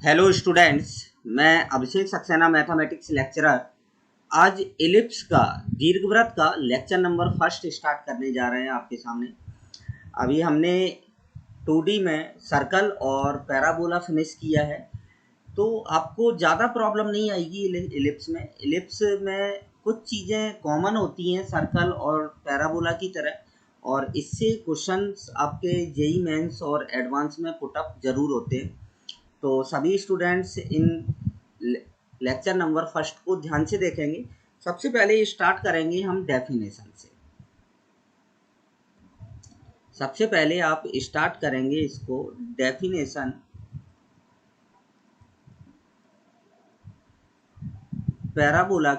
Hello students, मैं अभिषेक Saxena mathematics lecturer आज ellipse का दीर्घवृत्त का लेक्चर नंबर फर्स्ट स्टार्ट करने जा रहे हैं आपके सामने। अभी हमने 2D में सर्कल और पैराबोला फिनिश किया है, तो आपको ज़्यादा प्रॉब्लम नहीं आएगी एलिप्स में। एलिप्स में कुछ चीज़ें कॉमन होती हैं सर्कल और पैराबोला की तरह, और इससे क्वेश्चंस आपके जेई मेंस और एडवांस में पुटअप जरूर होते हैं। तो सभी students in lecture number first को ध्यान से देखेंगे। सबसे पहले स्टार्ट करेंगे हम डेफिनेशन से। सबसे पहले आप स्टार्ट करेंगे इसको डेफिनेशन पैराबोला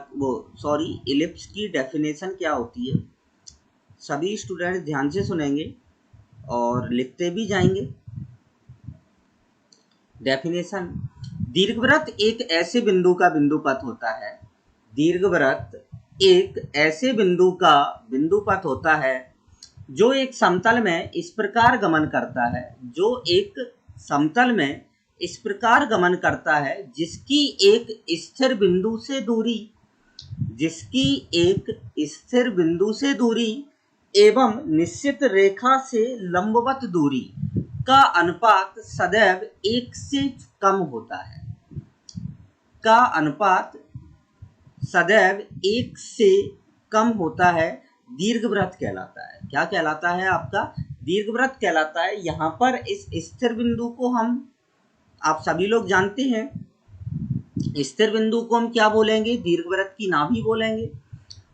इलिप्स की डेफिनेशन क्या होती है। सभी स्टूडेंट ध्यान से सुनेंगे और लिखते भी जाएंगे। डेफिनेशन: दीर्घवृत्त एक ऐसे बिंदु का बिंदुपथ होता है। दीर्घवृत्त एक ऐसे बिंदु का बिंदुपथ होता है जो एक समतल में इस प्रकार गमन करता है जिसकी एक स्थिर बिंदु से दूरी एवं निश्चित रेखा से लंबवत दूरी का अनुपात सदैव 1 से कम होता है। दीर्घवृत्त कहलाता है। क्या कहलाता है? आपका दीर्घवृत्त कहलाता है। यहाँ पर इस स्थिर बिंदु को आप सभी लोग जानते हैं, स्थिर बिंदु को हम क्या बोलेंगे? दीर्घवृत्त की नाभि बोलेंगे,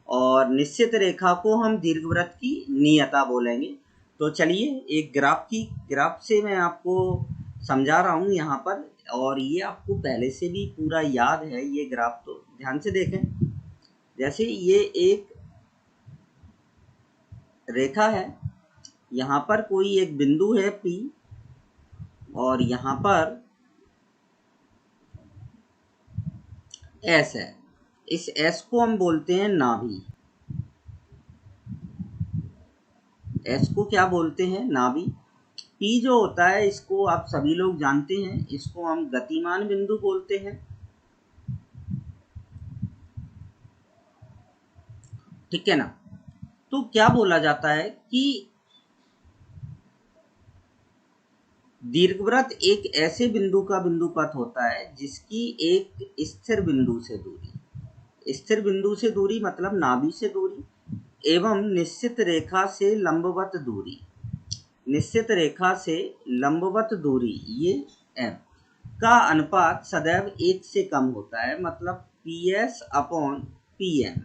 और निश्चित रेखा को हम दीर्घवृत्त की नियता बोलेंगे। तो चलिए एक ग्राफ से मैं आपको समझा रहा हूँ यहाँ पर, और ये आपको पहले से भी पूरा याद है ये ग्राफ, तो ध्यान से देखें। जैसे ये एक रेखा है, यहाँ पर कोई एक बिंदु है P, और यहाँ पर S है। इस S को हम बोलते हैं नाभि। S को क्या बोलते हैं? नाभि। P जो होता है, इसको आप सभी लोग जानते हैं, इसको हम गतिमान बिंदु बोलते हैं। ठीक है ना? तो क्या बोला जाता है कि दीर्घवृत्त एक ऐसे बिंदु का बिंदुपथ होता है जिसकी एक स्थिर बिंदु से दूरी मतलब नाभि से दूरी एवं निश्चित रेखा से लंबवत दूरी ये m का अनुपात सदैव 1 से कम होता है, मतलब PS/PM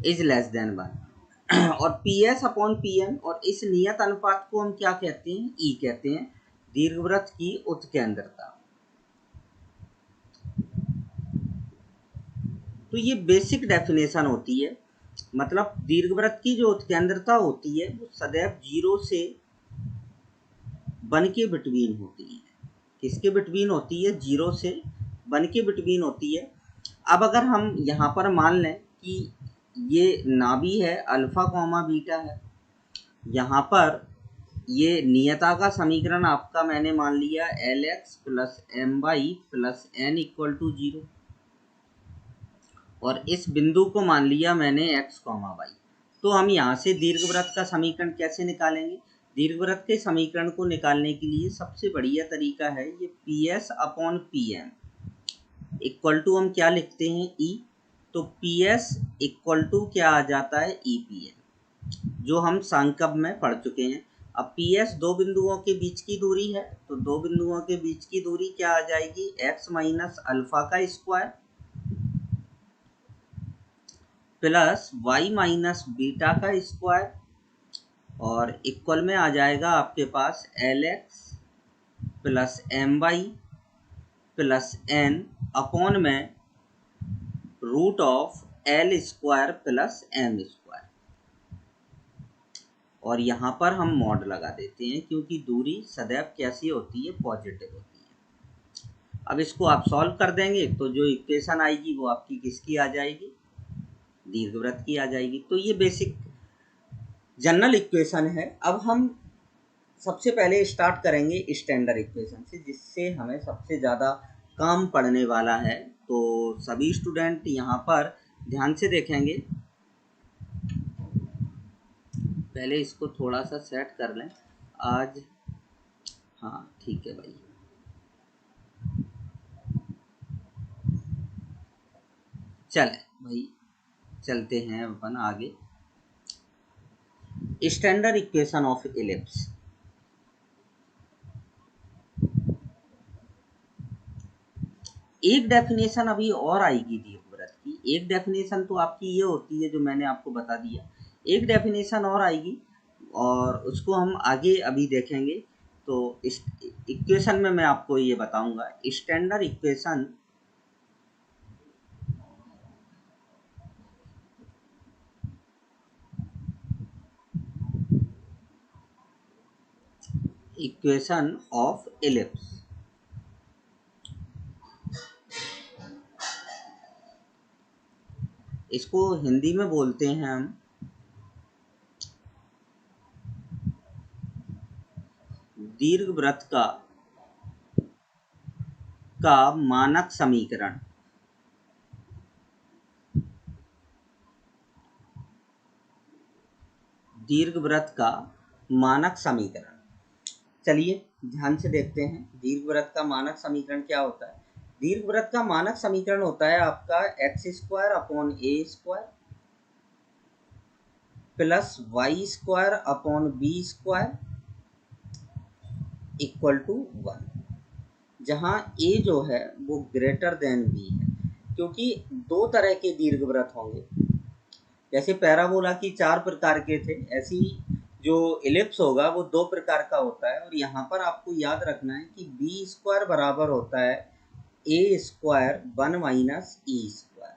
इज लेस देन 1। और PS/PM और इस नियत अनुपात को हम क्या कहते हैं? E कहते हैं, दीर्घवृत्त की उत्केंद्रता। तो ये बेसिक डेफिनेशन होती है, मतलब दीर्घवृत्त की जो उत्केंद्रता होती है वो सदैव 0 से 1 के बिटवीन होती है। किसके बिटवीन होती है? 0 से 1 के बिटवीन होती है। अब अगर हम यहाँ पर मान लें कि ये नाभि है, अल्फा कॉमा बीटा है, यहाँ पर ये नियता का समीकरण आपका मैंने मान लिया Lx + My + n = 0, और इस बिंदु को मान लिया मैंने x, y। तो हम यहाँ से दीर्घवृत्त का समीकरण कैसे निकालेंगे? दीर्घवृत्त के समीकरण को निकालने के लिए सबसे बढ़िया तरीका है ये PS/PM इक्वल टू हम क्या लिखते हैं? E। तो PS इक्वल टू क्या आ जाता है? EPM, जो हम संकल्प में पढ़ चुके हैं। अब PS दो बिंदुओं के बीच की दूरी है, तो दो बिंदुओं के बीच की दूरी क्या आ जाएगी? x - अल्फा का स्क्वायर प्लस y - बीटा का स्क्वायर, और इक्वल में आ जाएगा आपके पास Lx + My + n अपॉन में √L² + m²। और यहाँ पर हम मॉड लगा देते हैं क्योंकि दूरी सदैव कैसी होती है? पॉजिटिव होती है। अब इसको आप सॉल्व कर देंगे तो जो इक्वेशन आएगी वो आपकी किसकी आ जाएगी? दीर्घवृत्त की आ जाएगी। तो ये बेसिक जनरल इक्वेशन है। अब हम सबसे पहले स्टार्ट करेंगे स्टैंडर्ड इक्वेशन से, जिससे हमें सबसे ज़्यादा काम पड़ने वाला है। तो सभी स्टूडेंट यहाँ पर ध्यान से देखेंगे। पहले इसको थोड़ा सा सेट कर लें आज। हाँ ठीक है भाई। चले भाई, चलते हैं अपन आगे। Standard equation of ellipse. एक डेफिनेशन अभी और आएगी दीर्घवृत्त की। एक डेफिनेशन तो आपकी ये होती है जो मैंने आपको बता दिया, एक डेफिनेशन और आएगी और उसको हम आगे अभी देखेंगे। तो इस इक्वेशन में मैं आपको ये बताऊंगा स्टैंडर्ड इक्वेशन ऑफ इलिप्स। इसको हिंदी में बोलते हैं हम दीर्घवृत्त का मानक समीकरण। दीर्घवृत्त का मानक समीकरण। चलिए ध्यान से देखते हैं दीर्घवृत्त का मानक समीकरण क्या होता है। दीर्घवृत्त का मानक समीकरण होता है आपका x² upon a square plus y² upon b square equal to 1, जहाँ a जो है वो ग्रेटर देन b है। क्योंकि दो तरह के दीर्घवृत्त होंगे, जैसे पैराबोला की 4 प्रकार के थे, ऐसी जो इलिप्स होगा वो 2 प्रकार का होता है। और यहाँ पर आपको याद रखना है कि बी स्क्वायर बराबर होता है ए स्क्वायर 1 माइनस ई स्क्वायर।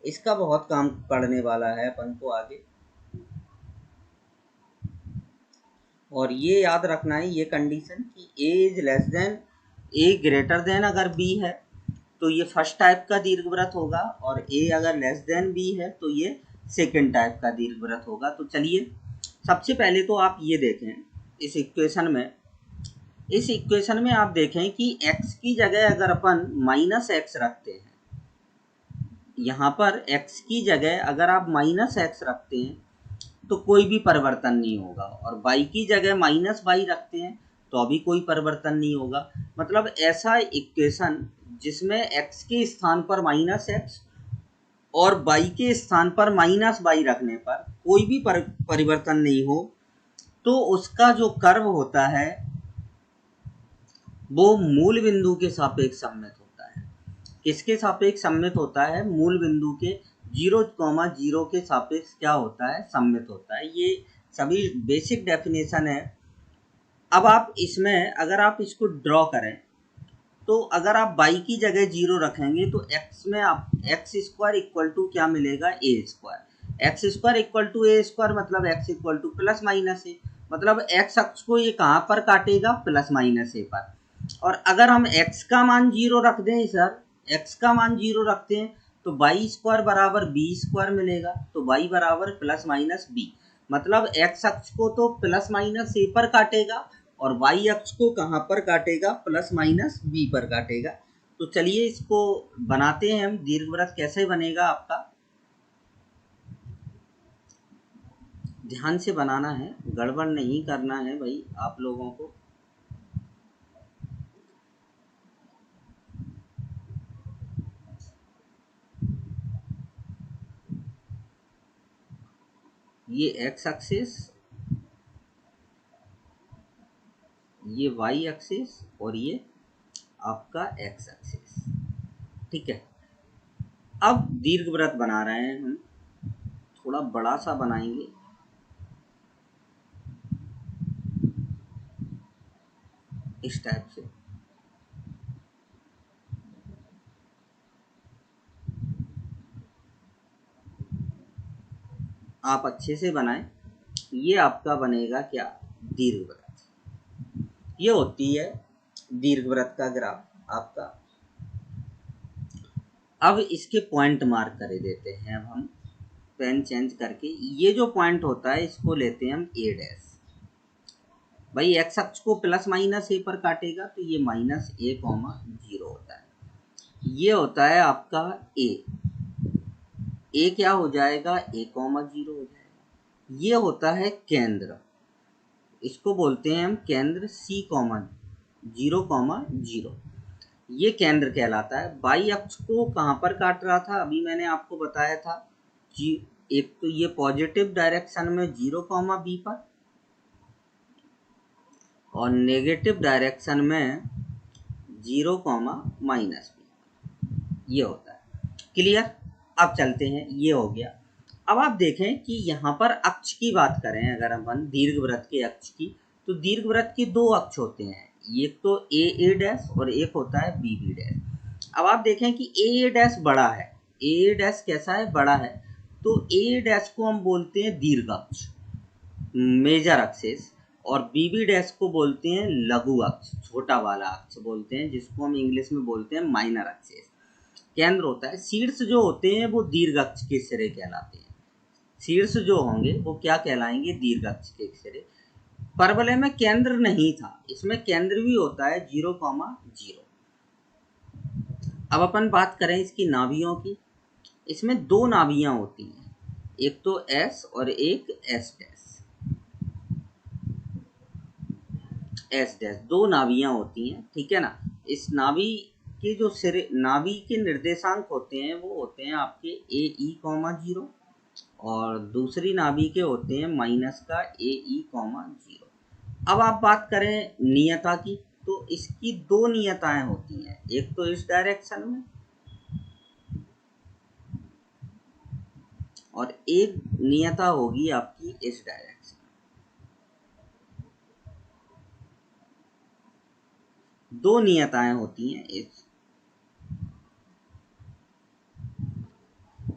इसका बहुत काम पड़ने वाला है अपन को आगे। और ये याद रखना है ये कंडीशन कि A is less than A greater than अगर बी है तो ये फर्स्ट टाइप का दीर्घवृत्त होगा, और ए अगर लेस देन बी है तो ये सेकेंड टाइप का दीर्घवृत्त होगा। तो चलिए सबसे पहले तो आप ये देखें इस इक्वेशन में आप देखें कि x की जगह अगर अपन माइनस एक्स रखते हैं, यहाँ पर x की जगह अगर आप माइनस एक्स रखते हैं तो कोई भी परिवर्तन नहीं होगा, और y की जगह माइनस वाई रखते हैं तो अभी कोई परिवर्तन नहीं होगा। मतलब ऐसा इक्वेशन जिसमें x के स्थान पर माइनस एक्स और y के स्थान पर माइनस वाई रखने पर कोई भी परिवर्तन नहीं हो, तो उसका जो कर्व होता है वो मूल बिंदु के सापेक्ष सममित होता है। किसके सापेक्ष सममित होता है? मूल बिंदु के 0,0 के सापेक्ष क्या होता है? सममित होता है। ये सभी बेसिक डेफिनेशन है। अब आप इसमें अगर आप इसको ड्रॉ करें तो अगर आप y की जगह 0 रखेंगे तो x में आप x² इक्वल टू क्या मिलेगा? a square. x² equal to a square मतलब x equal to plus minus a, मतलब x अक्ष को ये कहाँ पर काटेगा? प्लस माइनस a पर। और अगर हम x का मान 0 रख दें सर, x का मान 0 रखते हैं तो y स्क्वायर बराबर b स्क्वायर मिलेगा। तो y बराबर प्लस माइनस b, मतलब x अक्ष को तो प्लस माइनस a पर काटेगा और y अक्ष को कहाँ पर काटेगा? प्लस माइनस b पर काटेगा। तो चलिए इसको बनाते हैं हम। दीर्घवृत्त कैसे बनेगा आपका, ध्यान से बनाना है, गड़बड़ नहीं करना है भाई आप लोगों को। ये x एक्सिस, ये y एक्सिस और ये आपका x एक्सिस, ठीक है। अब दीर्घवृत्त बना रहे हैं हम, थोड़ा बड़ा सा बनाएंगे। इस टाइप से आप अच्छे से बनाएं। ये आपका बनेगा क्या? दीर्घवृत्त। ये होती है दीर्घवृत्त का ग्राफ आपका। अब इसके पॉइंट मार्क कर देते हैं। अब हम पेन चेंज करके ये जो पॉइंट होता है इसको लेते हैं हम a डैश। भाई एक्स अक्ष को प्लस माइनस ए पर काटेगा तो ये -a,0 होता है। ये होता है आपका ए क्या हो जाएगा, a,0 हो जाएगा। ये होता है केंद्र, इसको बोलते हैं हम केंद्र C,0,0। ये केंद्र कहलाता है। बाई अक्ष को कहाँ पर काट रहा था, अभी मैंने आपको बताया था एक तो ये पॉजिटिव डायरेक्शन में 0,b पर और नेगेटिव डायरेक्शन में 0,-b, ये होता है। क्लियर। अब चलते हैं, ये हो गया। अब आप देखें कि यहाँ पर अक्ष की बात करें अगर अपन दीर्घवृत्त के अक्ष की, तो दीर्घवृत्त के दो अक्ष होते हैं, एक तो ए डैश और एक होता है बी डैश। अब आप देखें कि ए डैश बड़ा है, ए डैश कैसा है, बड़ा है, तो ए डैश को हम बोलते हैं दीर्घ अक्ष, मेजर एक्सिस, और बी डैश को बोलते हैं लघु अक्ष, छोटा वाला अक्ष बोलते हैं, जिसको हम इंग्लिश में बोलते हैं माइनर एक्सिस। केंद्र होता है। शीर्ष जो होते हैं वो दीर्घ अक्ष के सिरे कहलाते हैं, शीर्ष जो होंगे वो क्या कहलाएंगे, दीर्घ अक्ष के सिरे। परवलय में केंद्र नहीं था, इसमें केंद्र भी होता है 0,0। अब अपन बात करें इसकी नाभियों की, इसमें दो नाभियां होती हैं, एक तो एस और एक एस डैश, एस डैश, दो नाभियां होती हैं, ठीक है ना। इस नाभि के जो सिरे, नाभि के निर्देशांक होते हैं वो होते हैं आपके AE,0 और दूसरी नाभि के होते हैं माइनस का AE,0। अब आप बात करें नियता की, तो इसकी दो नियताएं होती हैं, एक तो इस डायरेक्शन में और एक नियता होगी आपकी इस डायरेक्शन। दो नियताएं होती हैं। इस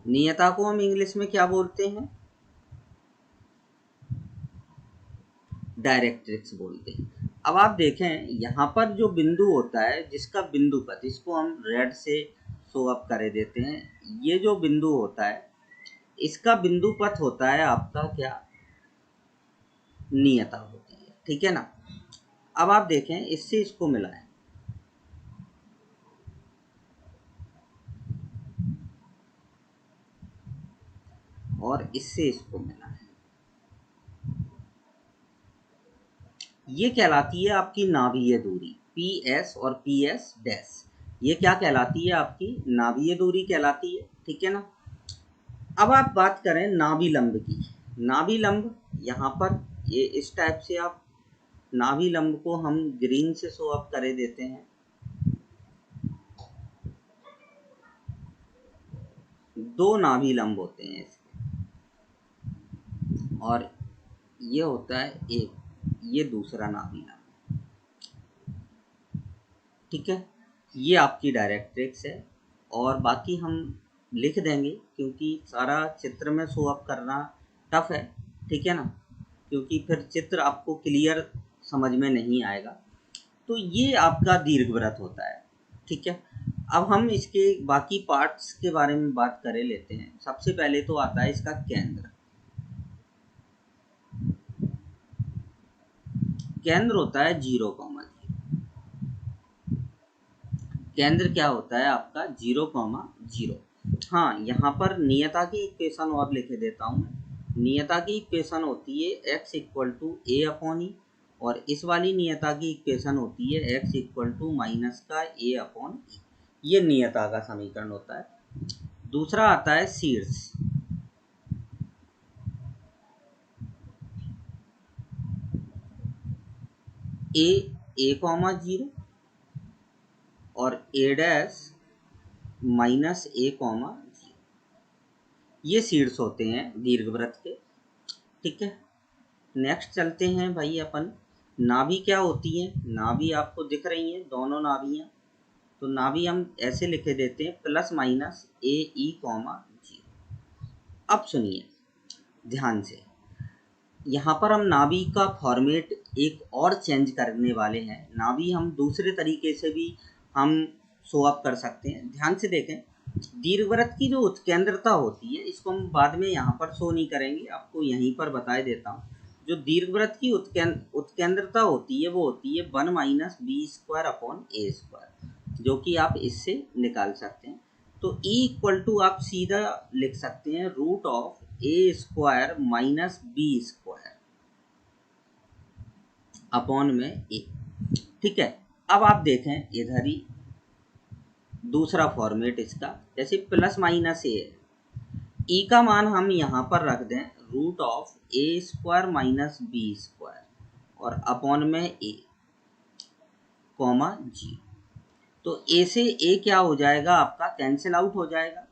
नियता को हम इंग्लिश में क्या बोलते हैं, डायरेक्ट्रिक्स बोलते हैं। अब आप देखें यहाँ पर जो बिंदु होता है, जिसका बिंदु पथ, इसको हम रेड से शो अप कर देते हैं, ये जो बिंदु होता है इसका बिंदु पथ होता है आपका क्या, नियता होती है, ठीक है ना। अब आप देखें इससे इसको मिलाएं, और इससे इसको मिलाएं, ये कहलाती है आपकी नाभीय दूरी, PS और PS डैश, ये क्या कहलाती है, आपकी नाभीय दूरी कहलाती है, ठीक है ना। अब आप बात करें नाभि लंब की, नाभि लंब यहाँ पर ये इस टाइप से, आप नाभि लंब को हम ग्रीन से शो अप कर देते हैं, दो नाभि लंब होते हैं इसके, और ये होता है एक, ये दूसरा नाभि लंब, ठीक है। ये आपकी डायरेक्ट्रिक्स है, और बाकी हम लिख देंगे क्योंकि सारा चित्र में शो अप करना टफ है, ठीक है ना, क्योंकि फिर चित्र आपको क्लियर समझ में नहीं आएगा। तो ये आपका दीर्घवृत्त होता है, ठीक है। अब हम इसके बाकी पार्ट्स के बारे में बात कर लेते हैं। सबसे पहले तो आता है इसका केंद्र, केंद्र होता है 0,0। केंद्र क्या होता है आपका 0,0। हाँ, यहाँ पर नियता की इक्वेशन और लिख देता हूँ मैं। नियता की इक्वेशन होती है x = a/e, और इस वाली नियता की इक्वेशन होती है x = माइनस का a/e। ये नियता का समीकरण होता है। दूसरा आता है शीर्ष, a,0 और a डैश -a,0। ये शीर्ष होते हैं दीर्घवृत्त के, ठीक है। नेक्स्ट चलते हैं भाई अपन, नाभि क्या होती है, नाभि आपको दिख रही हैं दोनों नाभियाँ, तो नाभि हम ऐसे लिखे देते हैं +-AE,0। अब सुनिए ध्यान से, यहाँ पर हम नाभि का फॉर्मेट एक और चेंज करने वाले हैं। नाभि हम दूसरे तरीके से भी हम शो अप कर सकते हैं। ध्यान से देखें, दीर्घवृत्त की जो उत्केंद्रता होती है, इसको हम बाद में यहाँ पर शो नहीं करेंगे, आपको यहीं पर बता देता हूँ। जो दीर्घवृत्त की उत्केंद्रता होती है वो होती है 1 minus B square upon A square, जो कि आप इससे निकाल सकते हैं। तो E इक्वल टू आप सीधा लिख सकते हैं root of A square minus B square upon में ए। ठीक है, अब आप देखें इधर ही दूसरा फॉर्मेट इसका, जैसे प्लस माइनस ए है, ई का मान हम यहाँ पर रख दें root of A square minus B square और अपॉन में ए कॉमा जी। तो ए से ए क्या हो जाएगा, आपका कैंसिल आउट हो जाएगा।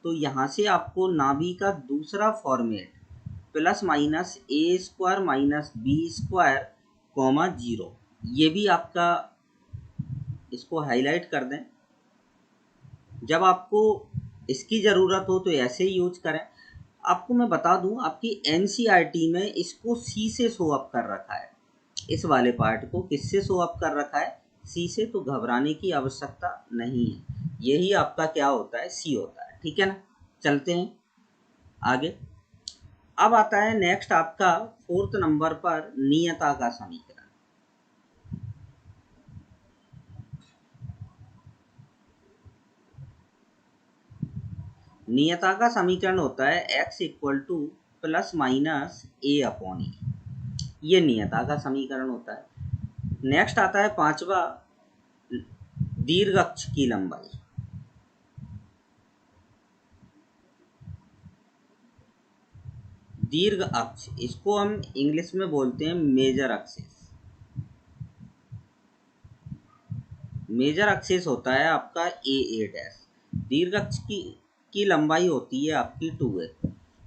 तो यहाँ से आपको नाभि का दूसरा format plus minus A square minus B square comma 0, ये भी आपका, इसको हाईलाइट कर दें। जब आपको इसकी ज़रूरत हो तो ऐसे ही यूज करें। आपको मैं बता दूं, आपकी एनसीईआरटी में इसको सी से शो अप कर रखा है, इस वाले पार्ट को किससे शो अप कर रखा है, सी से। तो घबराने की आवश्यकता नहीं है, यही आपका क्या होता है, सी होता है। ठीक है ना, चलते हैं आगे। अब आता है नेक्स्ट आपका 4th नंबर पर नियता का समीकरण। नियता का समीकरण होता है x equal to plus minus A upon E, ये नियता का समीकरण होता है। नेक्स्ट आता है 5वां दीर्घ अक्ष की लंबाई। दीर्घ अक्ष, इसको हम इंग्लिश में बोलते हैं मेजर एक्सिस। मेजर एक्सिस होता है आपका ए डैश। दीर्घ अक्ष की लंबाई होती है आपकी 2a।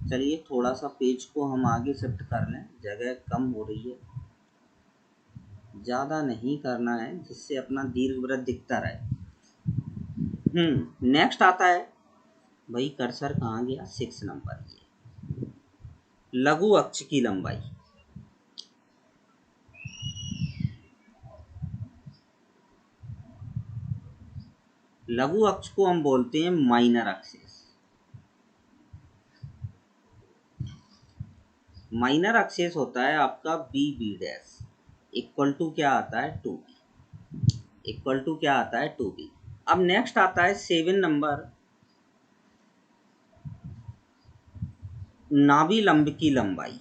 चलिए थोड़ा सा पेज को हम आगे शिफ्ट कर लें, जगह कम हो रही है, ज़्यादा नहीं करना है जिससे अपना दीर्घवृत्त दिखता रहे। नेक्स्ट आता है, भाई कर्सर कहाँ गया, 6 नंबर, ये लघु अक्ष की लंबाई। लघु अक्ष को हम बोलते हैं माइनर एक्सिस। माइनर एक्सिस होता है आपका बी डैश इक्वल टू क्या आता है 2b, इक्वल टू क्या आता है 2b। अब नेक्स्ट आता है 7 नंबर नाभि लंब की लंबाई।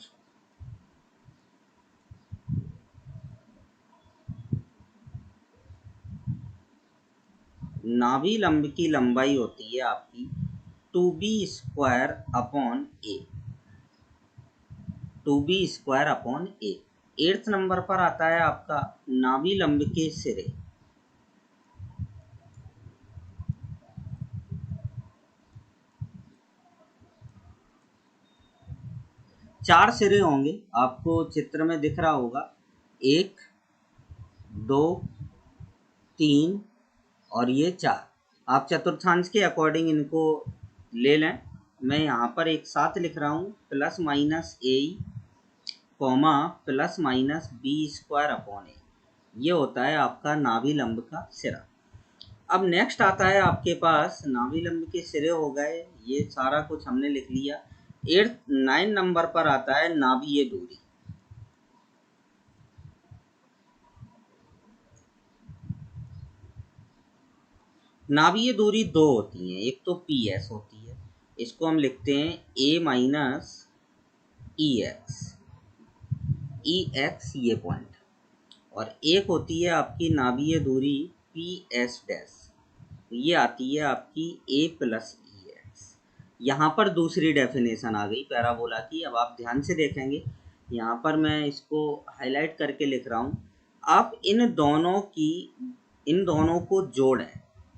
नाभि लंब की लंबाई होती है आपकी 2b स्क्वायर अपॉन ए, 2b स्क्वायर अपॉन ए। 8th नंबर पर आता है आपका नाभि लंब के सिरे। चार सिरे होंगे, आपको चित्र में दिख रहा होगा, 1 2 3 और ये 4। आप चतुर्थांश के अकॉर्डिंग इनको ले लें। मैं यहाँ पर एक साथ लिख रहा हूँ plus minus A comma plus minus B square upon A, ये होता है आपका नाभि लंब का सिरा। अब नेक्स्ट आता है आपके पास नाभि लंब के सिरे हो गए, ये सारा कुछ हमने लिख लिया। 9 नंबर पर आता है नाभीय दूरी। नाभीय दूरी दो होती हैं, एक तो पी एस होती है, इसको हम लिखते हैं ए माइनस ई एक्स ये पॉइंट, और एक होती है आपकी नाभीय दूरी पी एस डैश, ये आती है आपकी ए प्लस ई एक्स। यहाँ पर दूसरी डेफिनेशन आ गई पैराबोला की। अब आप ध्यान से देखेंगे, यहाँ पर मैं इसको हाईलाइट करके लिख रहा हूँ। आप इन दोनों को जोड़ें,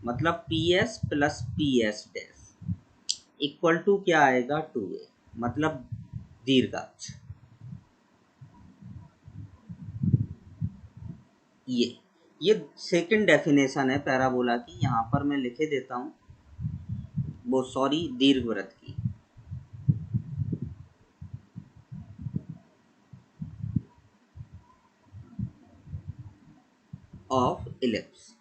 मतलब P S plus P S dash equal to क्या आएगा 2a, मतलब दीर्घाक्ष। ये सेकंड डेफिनेशन है पैराबोला की, यहाँ पर मैं लिखे देता हूँ, वो सॉरी दीर्घवृत्त की। Of ellipse.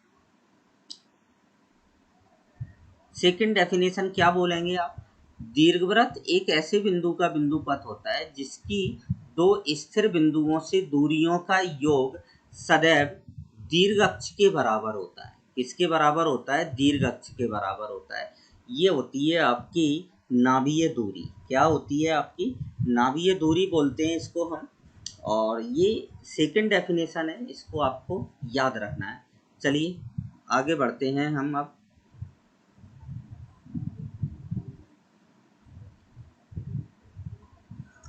सेकंड डेफिनेशन क्या बोलेंगे आप, दीर्घवृत्त एक ऐसे बिंदु का बिंदुपथ होता है जिसकी दो स्थिर बिंदुओं से दूरियों का योग सदैव दीर्घ अक्ष के बराबर होता है। किसके बराबर होता है? दीर्घ अक्ष के बराबर होता है। ये होती है आपकी नाभीय दूरी। क्या होती है? आपकी नाभीय दूरी बोलते हैं इसको हम। और ये सेकंड डेफिनेशन है, इसको आपको याद रखना है। चलिए आगे बढ़ते हैं हम अब।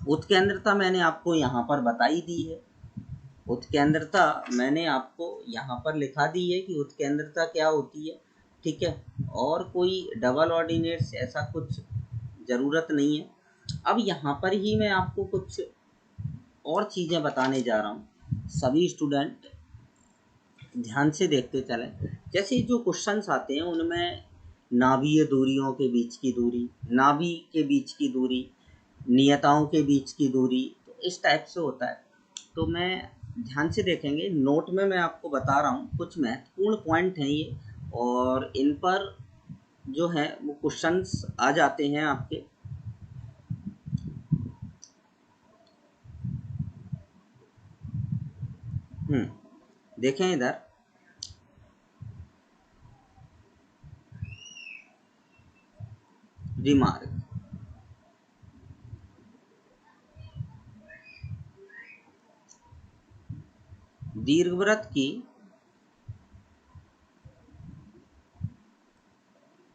उत्केंद्रता मैंने आपको यहाँ पर बताई दी है। उत्केंद्रता मैंने आपको यहाँ पर लिखा दी है कि उत्केंद्रता क्या होती है, ठीक है। और कोई डबल ऑर्डिनेट्स ऐसा कुछ ज़रूरत नहीं है। अब यहाँ पर ही मैं आपको कुछ और चीज़ें बताने जा रहा हूँ। सभी स्टूडेंट ध्यान से देखते चलें। जैसे जो क्वेश्चंस आते हैं उनमें नाभीय दूरियों के बीच की दूरी, नाभि के बीच की दूरी, नियताओं के बीच की दूरी, तो इस टाइप से होता है। तो मैं ध्यान से देखेंगे, नोट में मैं आपको बता रहा हूँ कुछ महत्वपूर्ण पॉइंट हैं ये, और इन पर जो है वो क्वेश्चंस आ जाते हैं आपके। देखें इधर, रिमार्क, दीर्घवृत्त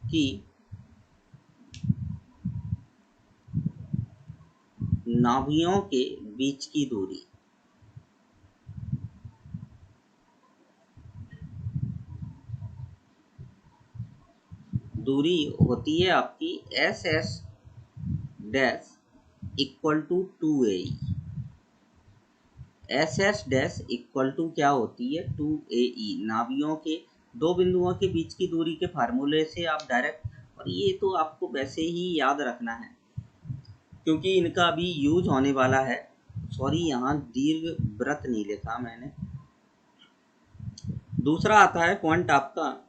की नाभियों के बीच की दूरी, दूरी होती है आपकी S S dash equal to 2a। S S dash equal to क्या होती है? 2ae। नाभियों के दो बिंदुओं के बीच की दूरी के फार्मूले से आप डायरेक्ट, और ये तो आपको वैसे ही याद रखना है क्योंकि इनका अभी यूज होने वाला है। सॉरी, यहाँ दीर्घ वृत्त नहीं लिखा मैंने। दूसरा आता है पॉइंट आपका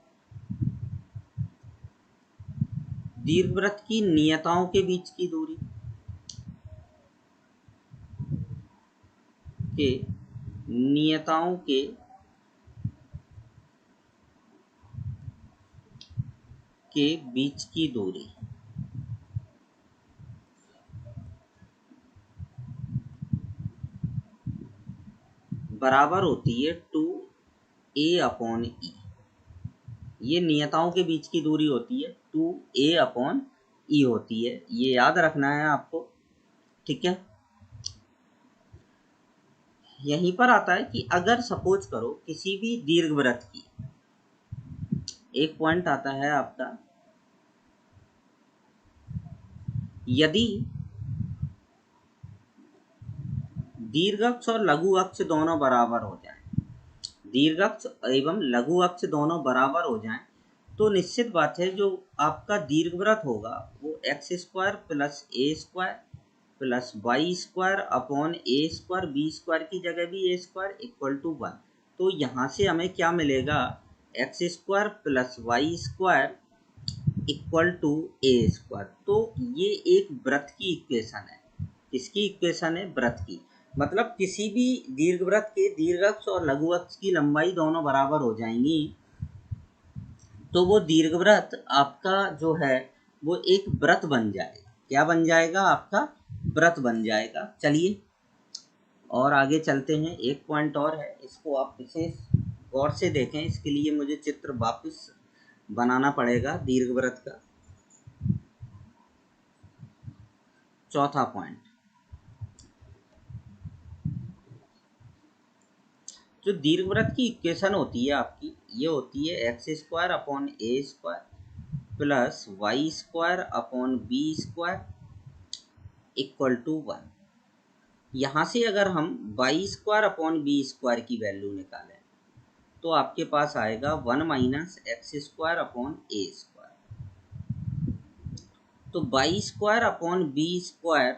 दीर्घवृत्त की नियताओं के बीच की दूरी के नियताओं के बीच की दूरी बराबर होती है 2a/e। ये नियताओं के बीच की दूरी होती है 2a/e होती है, ये याद रखना है आपको, ठीक है। यहीं पर आता है कि अगर सपोज करो किसी भी दीर्घवृत्त की, एक पॉइंट आता है आपका, यदि दीर्घ अक्ष और लघु अक्ष दोनों बराबर हो जाएं, दीर्घ अक्ष एवं लघु अक्ष दोनों बराबर हो जाएं, तो निश्चित बात है जो आपका दीर्घवृत्त होगा वो x² plus a² plus y² B square की जगह भी a² इक्वल टू 1। तो यहाँ से हमें क्या मिलेगा? x² plus y² equal to a²। तो ये एक वृत्त की इक्वेशन है। किसकी इक्वेशन है? वृत्त की। मतलब किसी भी दीर्घवृत्त के दीर्घ अक्ष और लघु अक्ष की लंबाई दोनों बराबर हो जाएंगी, तो वो दीर्घवृत्त आपका जो है वो एक वृत्त बन जाएगा। क्या बन जाएगा? आपका वृत्त बन जाएगा। चलिए और आगे चलते हैं। एक पॉइंट और है, इसको आप विशेष गौर से देखें। इसके लिए मुझे चित्र वापस बनाना पड़ेगा दीर्घवृत्त का। चौथा पॉइंट, जो दीर्घवृत्त की इक्वेशन होती है आपकी, ये होती है x² plus y² equal to 1। यहाँ से अगर हम y² की वैल्यू निकालें तो आपके पास आएगा 1 माइनस x² तो y²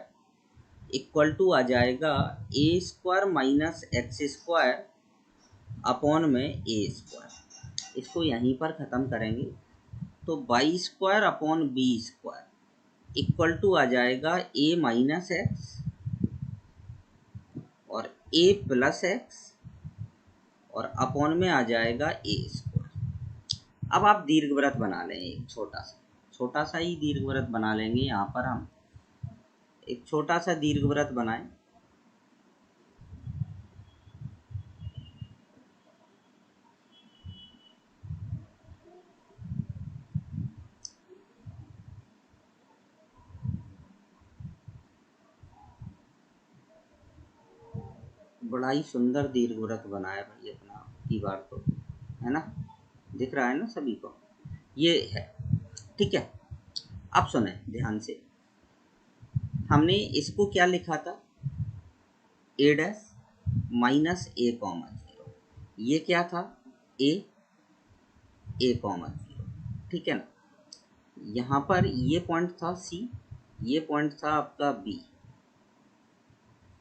इक्वल टू आ जाएगा a² माइनस x² में a²। इसको यहीं पर ख़त्म करेंगे तो y² इक्वल टू आ जाएगा a minus x A plus x और अपॉन में आ जाएगा ए स्क्वायर। अब आप दीर्घवृत्त बना लें, एक छोटा सा ही दीर्घवृत्त बना लेंगे। यहाँ पर हम एक छोटा सा दीर्घवृत्त बनाएं। बड़ा ही सुंदर दीर्घवृत्त बनाया भाई अपना की बार तो, है ना, दिख रहा है ना सभी को, ये है। ठीक है, अब सुने ध्यान से, हमने इसको क्या लिखा था, ए dash minus A comma zero. ये क्या था, ए कॉमा जीरो। ठीक है ना, यहाँ पर ये पॉइंट था सी, ये पॉइंट था आपका बी,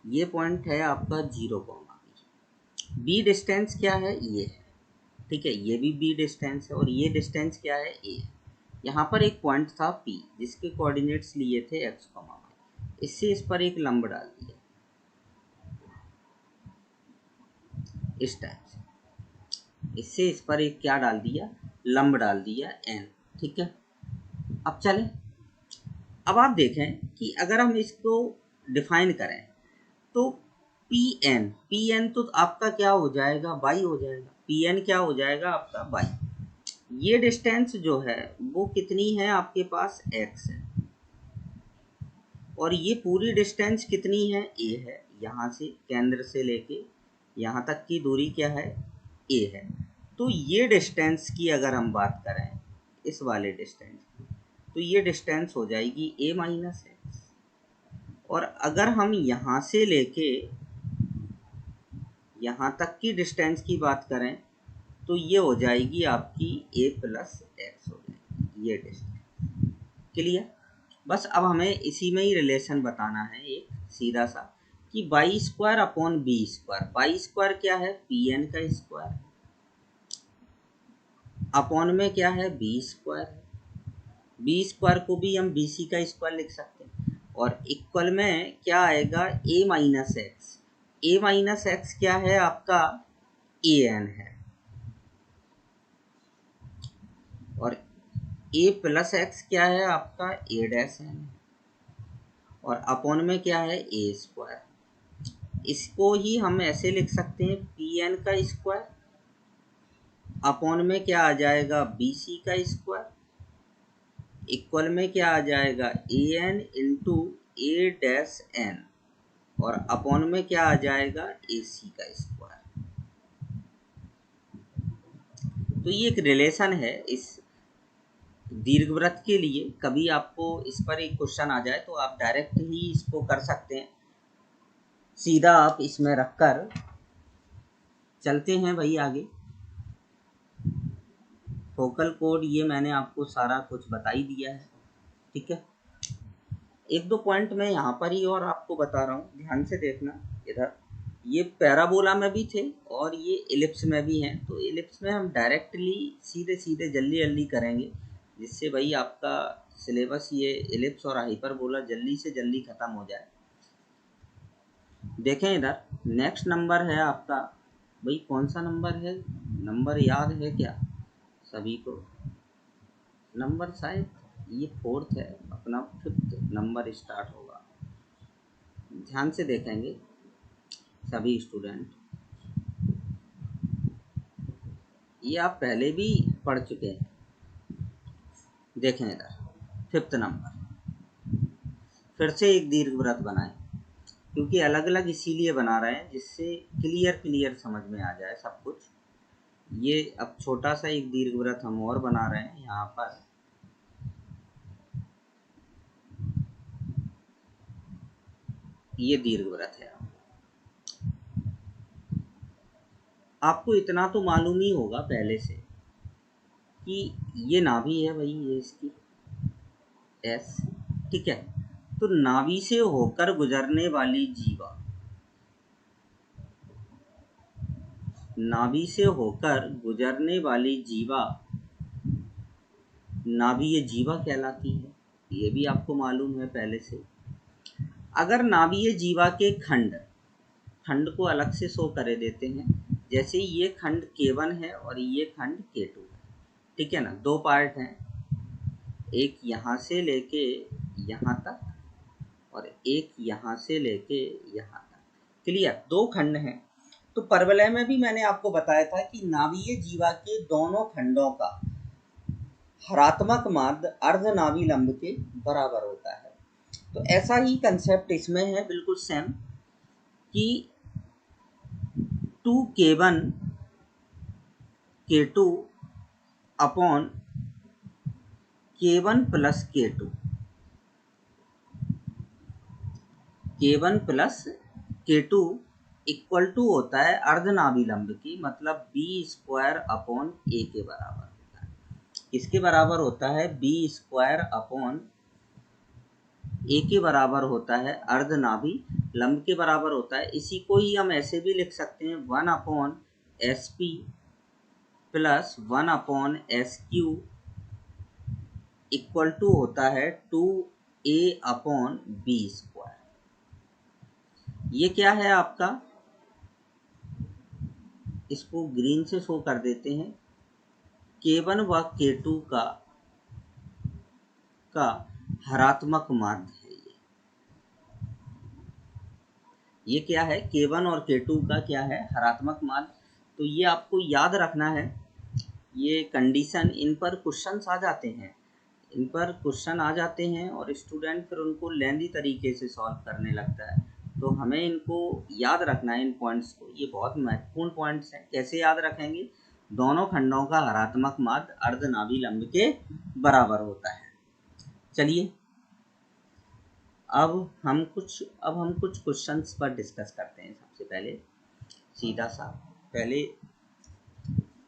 ये पॉइंट है आपका 0 कॉमा बी। बी डिस्टेंस क्या है, ये है। ठीक है, ये भी बी डिस्टेंस है और ये डिस्टेंस क्या है, ए है। यहाँ पर एक पॉइंट था पी जिसके कोऑर्डिनेट्स लिए थे एक्स कॉमा वाई, इससे इस पर एक लंब डाल दिया इस टाइप से, इससे इस पर एक क्या डाल दिया, लंब डाल दिया एन। ठीक है, अब चलें, अब आप देखें कि अगर हम इसको डिफाइन करें तो पी एन तो आपका क्या हो जाएगा, बाई हो जाएगा। पी एन क्या हो जाएगा आपका, बाई। ये डिस्टेंस जो है वो कितनी है आपके पास, एक्स है, और ये पूरी डिस्टेंस कितनी है, ए है। यहाँ से केंद्र से लेके यहाँ तक की दूरी क्या है, ए है। तो ये डिस्टेंस की अगर हम बात करें, इस वाले डिस्टेंस की, तो ये डिस्टेंस हो जाएगी ए माइनस एक्स। और अगर हम यहाँ से लेके यहाँ तक की डिस्टेंस की बात करें तो ये हो जाएगी आपकी ए प्लस एक्स हो जाएगी ये डिस्टेंस। क्लियर, बस अब हमें इसी में ही रिलेशन बताना है एक सीधा सा, कि y square upon B square. Y square क्या है, पी एन का स्क्वायर, अपॉन में क्या है, बी स्क्वायर है। बी स्क्वायर को भी हम बी सी का स्क्वायर लिख सकते हैं, और इक्वल में क्या आएगा, ए माइनस एक्स। ए माइनस एक्स क्या है आपका, ए एन है, और ए प्लस एक्स क्या है आपका, ए डैश एन है, और अपॉन में क्या है, ए स्क्वायर। इसको ही हम ऐसे लिख सकते हैं, पी एन का स्क्वायर अपॉन में क्या आ जाएगा, बी सी का स्क्वायर, इक्वल में क्या आ जाएगा, A N into A dash N, और अपॉन में क्या आ जाएगा, ए सी का स्क्वायर। तो ये एक रिलेशन है इस दीर्घवृत्त के लिए। कभी आपको इस पर एक क्वेश्चन आ जाए तो आप डायरेक्ट ही इसको कर सकते हैं, सीधा आप इसमें रखकर चलते हैं भाई आगे। फोकल कोड ये मैंने आपको सारा कुछ बता ही दिया है। ठीक है, एक दो पॉइंट मैं यहाँ पर ही और आपको बता रहा हूँ, ध्यान से देखना। इधर ये पैराबोला में भी थे और ये एलिप्स में भी हैं, तो एलिप्स में हम डायरेक्टली सीधे सीधे जल्दी जल्दी करेंगे, जिससे भाई आपका सिलेबस ये एलिप्स और हाइपरबोला जल्दी से जल्दी ख़त्म हो जाए। देखें इधर नेक्स्ट नंबर है आपका, भाई कौन सा नंबर है, नंबर याद है क्या सभी को, नंबर शायद ये 4th है, अपना 5th नंबर स्टार्ट होगा। ध्यान से देखेंगे सभी स्टूडेंट, ये आप पहले भी पढ़ चुके हैं। देखें इधर 5th नंबर, फिर से एक दीर्घवृत्त बनाएं, क्योंकि अलग अलग इसीलिए बना रहे हैं जिससे क्लियर समझ में आ जाए सब कुछ। ये अब छोटा सा एक दीर्घवृत्त हम और बना रहे हैं यहाँ पर। ये दीर्घवृत्त है, आपको इतना तो मालूम ही होगा पहले से कि ये नाभि है भाई, ये इसकी एस। ठीक है, तो नाभि से होकर गुजरने वाली जीवा, नाभि से होकर गुजरने वाली जीवा नाभीय जीवा कहलाती है, ये भी आपको मालूम है पहले से। अगर नाभीय जीवा के खंड खंड को अलग से शो करे देते हैं। जैसे ये खंड K1 है और ये खंड K2 है, ठीक है ना। दो पार्ट हैं, एक यहाँ से लेके यहाँ तक और एक यहाँ से लेके यहाँ तक। क्लियर, दो खंड हैं। तो परवलय में भी मैंने आपको बताया था कि नाभिकीय जीवा के दोनों खंडों का हरात्मक माध्य अर्धनाभी लंब के बराबर होता है। तो ऐसा ही कंसेप्ट इसमें है, बिल्कुल सेम, कि 2K1 K2 upon K1 plus K2, K1 plus K2 equal to होता है अर्धनाभी लंब की, मतलब बी स्क्वायर अपॉन ए के बराबर होता है। किसके बराबर होता है? बी स्क्वायर अपॉन ए के बराबर होता है, अर्धनाभी लंब के बराबर होता है। इसी को ही हम ऐसे भी लिख सकते हैं, 1 upon S P plus 1 upon S Q equal to होता है 2a अपॉन बी स्क्वायर। ये क्या है आपका, इसको ग्रीन से शो कर देते हैं, K1 व K2 का हरात्मक माध्य है। ये क्या है? K1 और K2 का क्या है? हरात्मक माध्य। तो ये आपको याद रखना है, ये कंडीशन, इन पर क्वेश्चंस आ जाते हैं, इन पर क्वेश्चन आ जाते हैं और स्टूडेंट फिर उनको लेंदी तरीके से सॉल्व करने लगता है। तो हमें इनको याद रखना है, इन पॉइंट्स को, ये बहुत महत्वपूर्ण पॉइंट्स हैं। कैसे याद रखेंगे? दोनों खंडों का हरात्मक माध्य अर्धनाभी लंब के बराबर होता है। चलिए अब हम कुछ क्वेश्चंस पर डिस्कस करते हैं। सबसे पहले सीधा सा पहले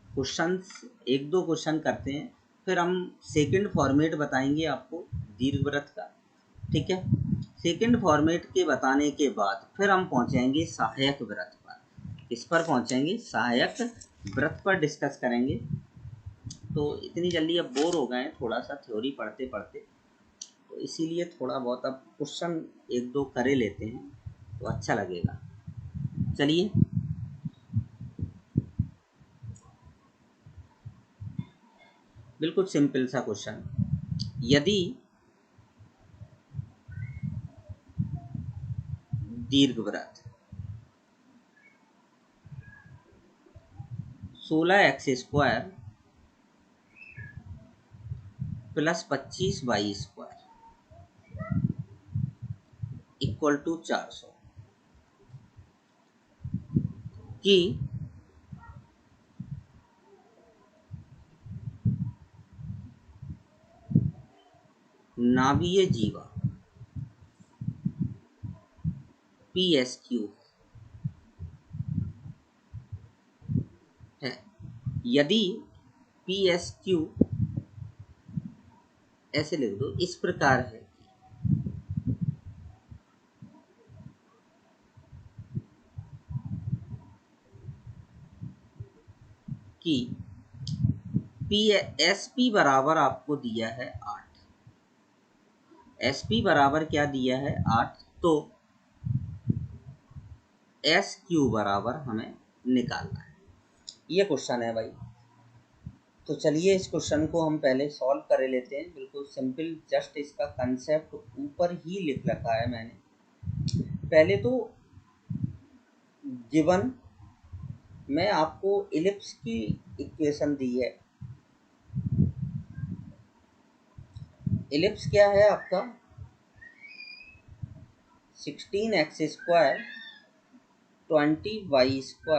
क्वेश्चंस, एक दो क्वेश्चन करते हैं, फिर हम सेकंड फॉर्मेट बताएंगे आपको दीर्घवृत्त का, ठीक है। सेकंड फॉर्मेट के बताने के बाद फिर हम पहुंचेंगे सहायक वृत्त पर। किस पर पहुंचेंगे? सहायक वृत्त पर डिस्कस करेंगे। तो इतनी जल्दी अब बोर हो गए हैं थोड़ा सा थ्योरी पढ़ते पढ़ते, तो इसीलिए थोड़ा बहुत अब क्वेश्चन एक दो करे लेते हैं तो अच्छा लगेगा। चलिए बिल्कुल सिंपल सा क्वेश्चन, यदि दीर्घवृत्त 16x² plus 25y² equal to 400 की नाभिकीय जीवा PSQ है। यदि PSQ ऐसे लिख दो, इस प्रकार है कि SP बराबर आपको दिया है 8, SP बराबर क्या दिया है? 8। तो SQ बराबर हमें निकालना है। ये क्वेश्चन है भाई। तो चलिए इस क्वेश्चन को हम पहले सॉल्व कर लेते हैं। बिल्कुल सिंपल, जस्ट इसका कंसेप्ट ऊपर ही लिख रखा है मैंने। पहले तो गिवन में आपको इलिप्स की इक्वेशन दी है। इलिप्स क्या है आपका? 16x² 20y²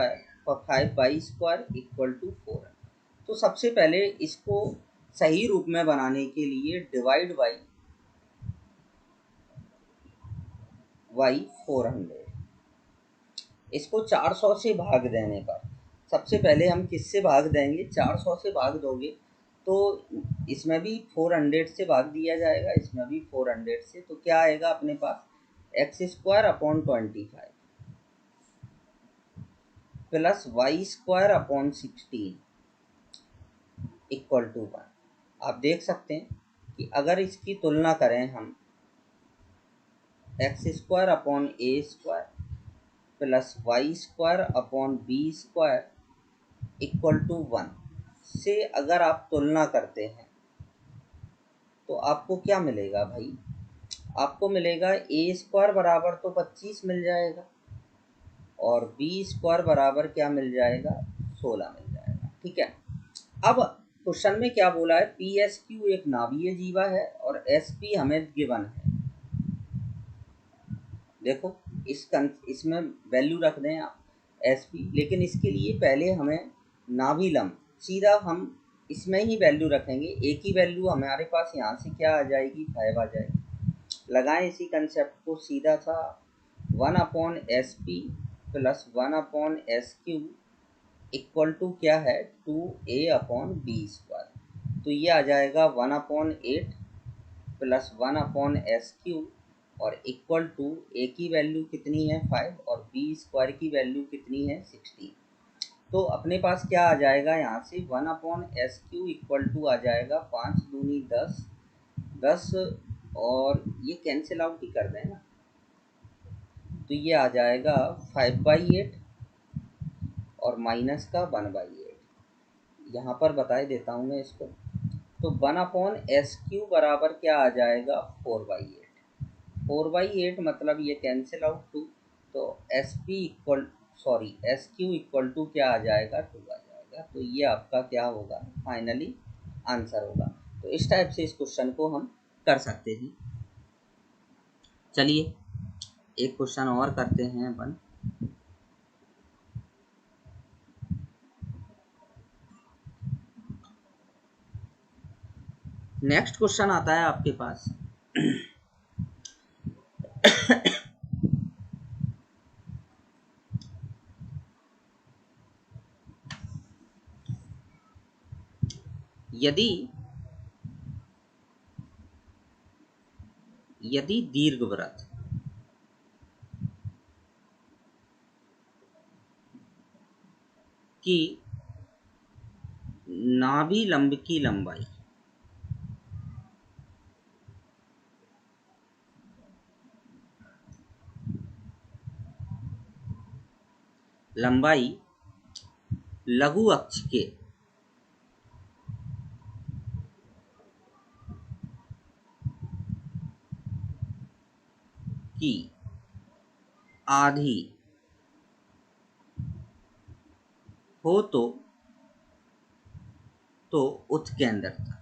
और 5y² इक्वल टू 4। तो सबसे पहले इसको सही रूप में बनाने के लिए डिवाइड बाई 400, इसको 400 से भाग देने पर, सबसे पहले हम किससे भाग देंगे? 400 से भाग दोगे तो इसमें भी 400 से भाग दिया जाएगा, इसमें भी 400 से। तो क्या आएगा अपने पास? x² upon 25 plus y² upon 16 equal to 1। आप देख सकते हैं कि अगर इसकी तुलना करें हम x² upon a² plus Y square upon B square equal to 1 से अगर आप तुलना करते हैं तो आपको क्या मिलेगा भाई? आपको मिलेगा ए स्क्वायर बराबर तो 25 मिल जाएगा और बी स्क्वायर बराबर क्या मिल जाएगा? 16 मिल जाएगा। ठीक है, अब क्वेश्चन में क्या बोला है? पी एस क्यू एक नाभिकीय जीवा है और एस पी हमें गिवन है। देखो इसमें वैल्यू रख दें आप एस पी, लेकिन इसके लिए पहले हमें नाभि लंब सीधा हम इसमें ही वैल्यू रखेंगे। एक ही वैल्यू हमारे पास यहाँ से क्या आ जाएगी? 5 आ जाएगी। लगाएं इसी कंसेप्ट को सीधा सा 1 upon S P plus 1 upon S Q equal to क्या है? 2a upon B square. तो ये आ जाएगा 1 upon 8 plus 1 upon S Q और इक्वल टू ए की वैल्यू कितनी है? 5 और बी स्क्वायर की वैल्यू कितनी है? 16। तो अपने पास क्या आ जाएगा यहाँ से? 1 upon S Q equal to आ जाएगा 5 दूनी 10, 10 और ये कैंसिल आउट ही कर दें ना, तो ये आ जाएगा 5/8 और माइनस का 1/8। यहाँ पर बता देता हूँ मैं इसको। तो 1 अपॉन एस क्यू बराबर क्या आ जाएगा? 4/8। 4/8 मतलब ये कैंसिल आउट 2, तो S P equal S Q equal to क्या आ जाएगा? 2 आ जाएगा। तो ये आपका क्या होगा? फाइनली आंसर होगा। तो इस टाइप से इस क्वेश्चन को हम कर सकते हैं। चलिए एक क्वेश्चन और करते हैं अपन। नेक्स्ट क्वेश्चन आता है आपके पास यदि दीर्घवृत्त की नाभि लंब की लंबाई लघु अक्ष के की आधी हो तो उत्केंद्रता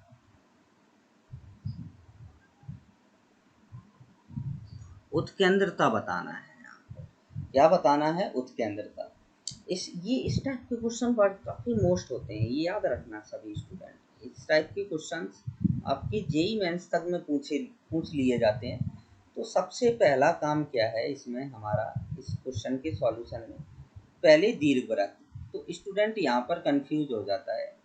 बताना है। क्या बताना है? उत्केंद्रता। इस टाइप के क्वेश्चन काफी मोस्ट होते हैं, ये याद रखना सभी स्टूडेंट। इस टाइप के क्वेश्चंस आपके जेई मेंस तक में पूछ लिए जाते हैं। तो सबसे पहला काम क्या है इसमें हमारा, इस क्वेश्चन के सॉल्यूशन में? पहले दीर्घवृत्त। तो स्टूडेंट यहाँ पर कंफ्यूज हो जाता है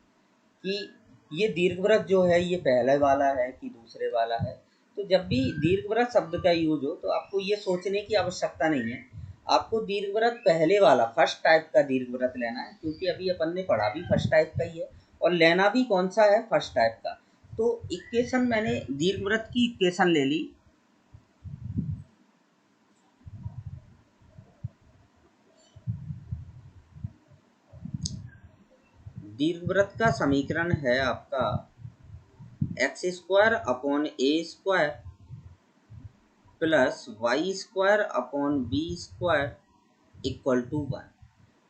कि ये दीर्घवृत्त जो है ये पहले वाला है कि दूसरे वाला है। तो जब भी दीर्घवृत्त शब्द का यूज हो तो आपको ये सोचने की आवश्यकता नहीं है, आपको दीर्घवृत्त पहले वाला फर्स्ट टाइप का दीर्घवृत्त लेना है, क्योंकि अभी अपन ने पढ़ा भी फर्स्ट टाइप का ही है और लेना भी कौन सा है? फर्स्ट टाइप का। तो इक्वेशन मैंने दीर्घवृत्त की इक्वेशन ले ली। दीर्घवृत्त का समीकरण है आपका X square upon A square plus Y square upon B square equal to 1।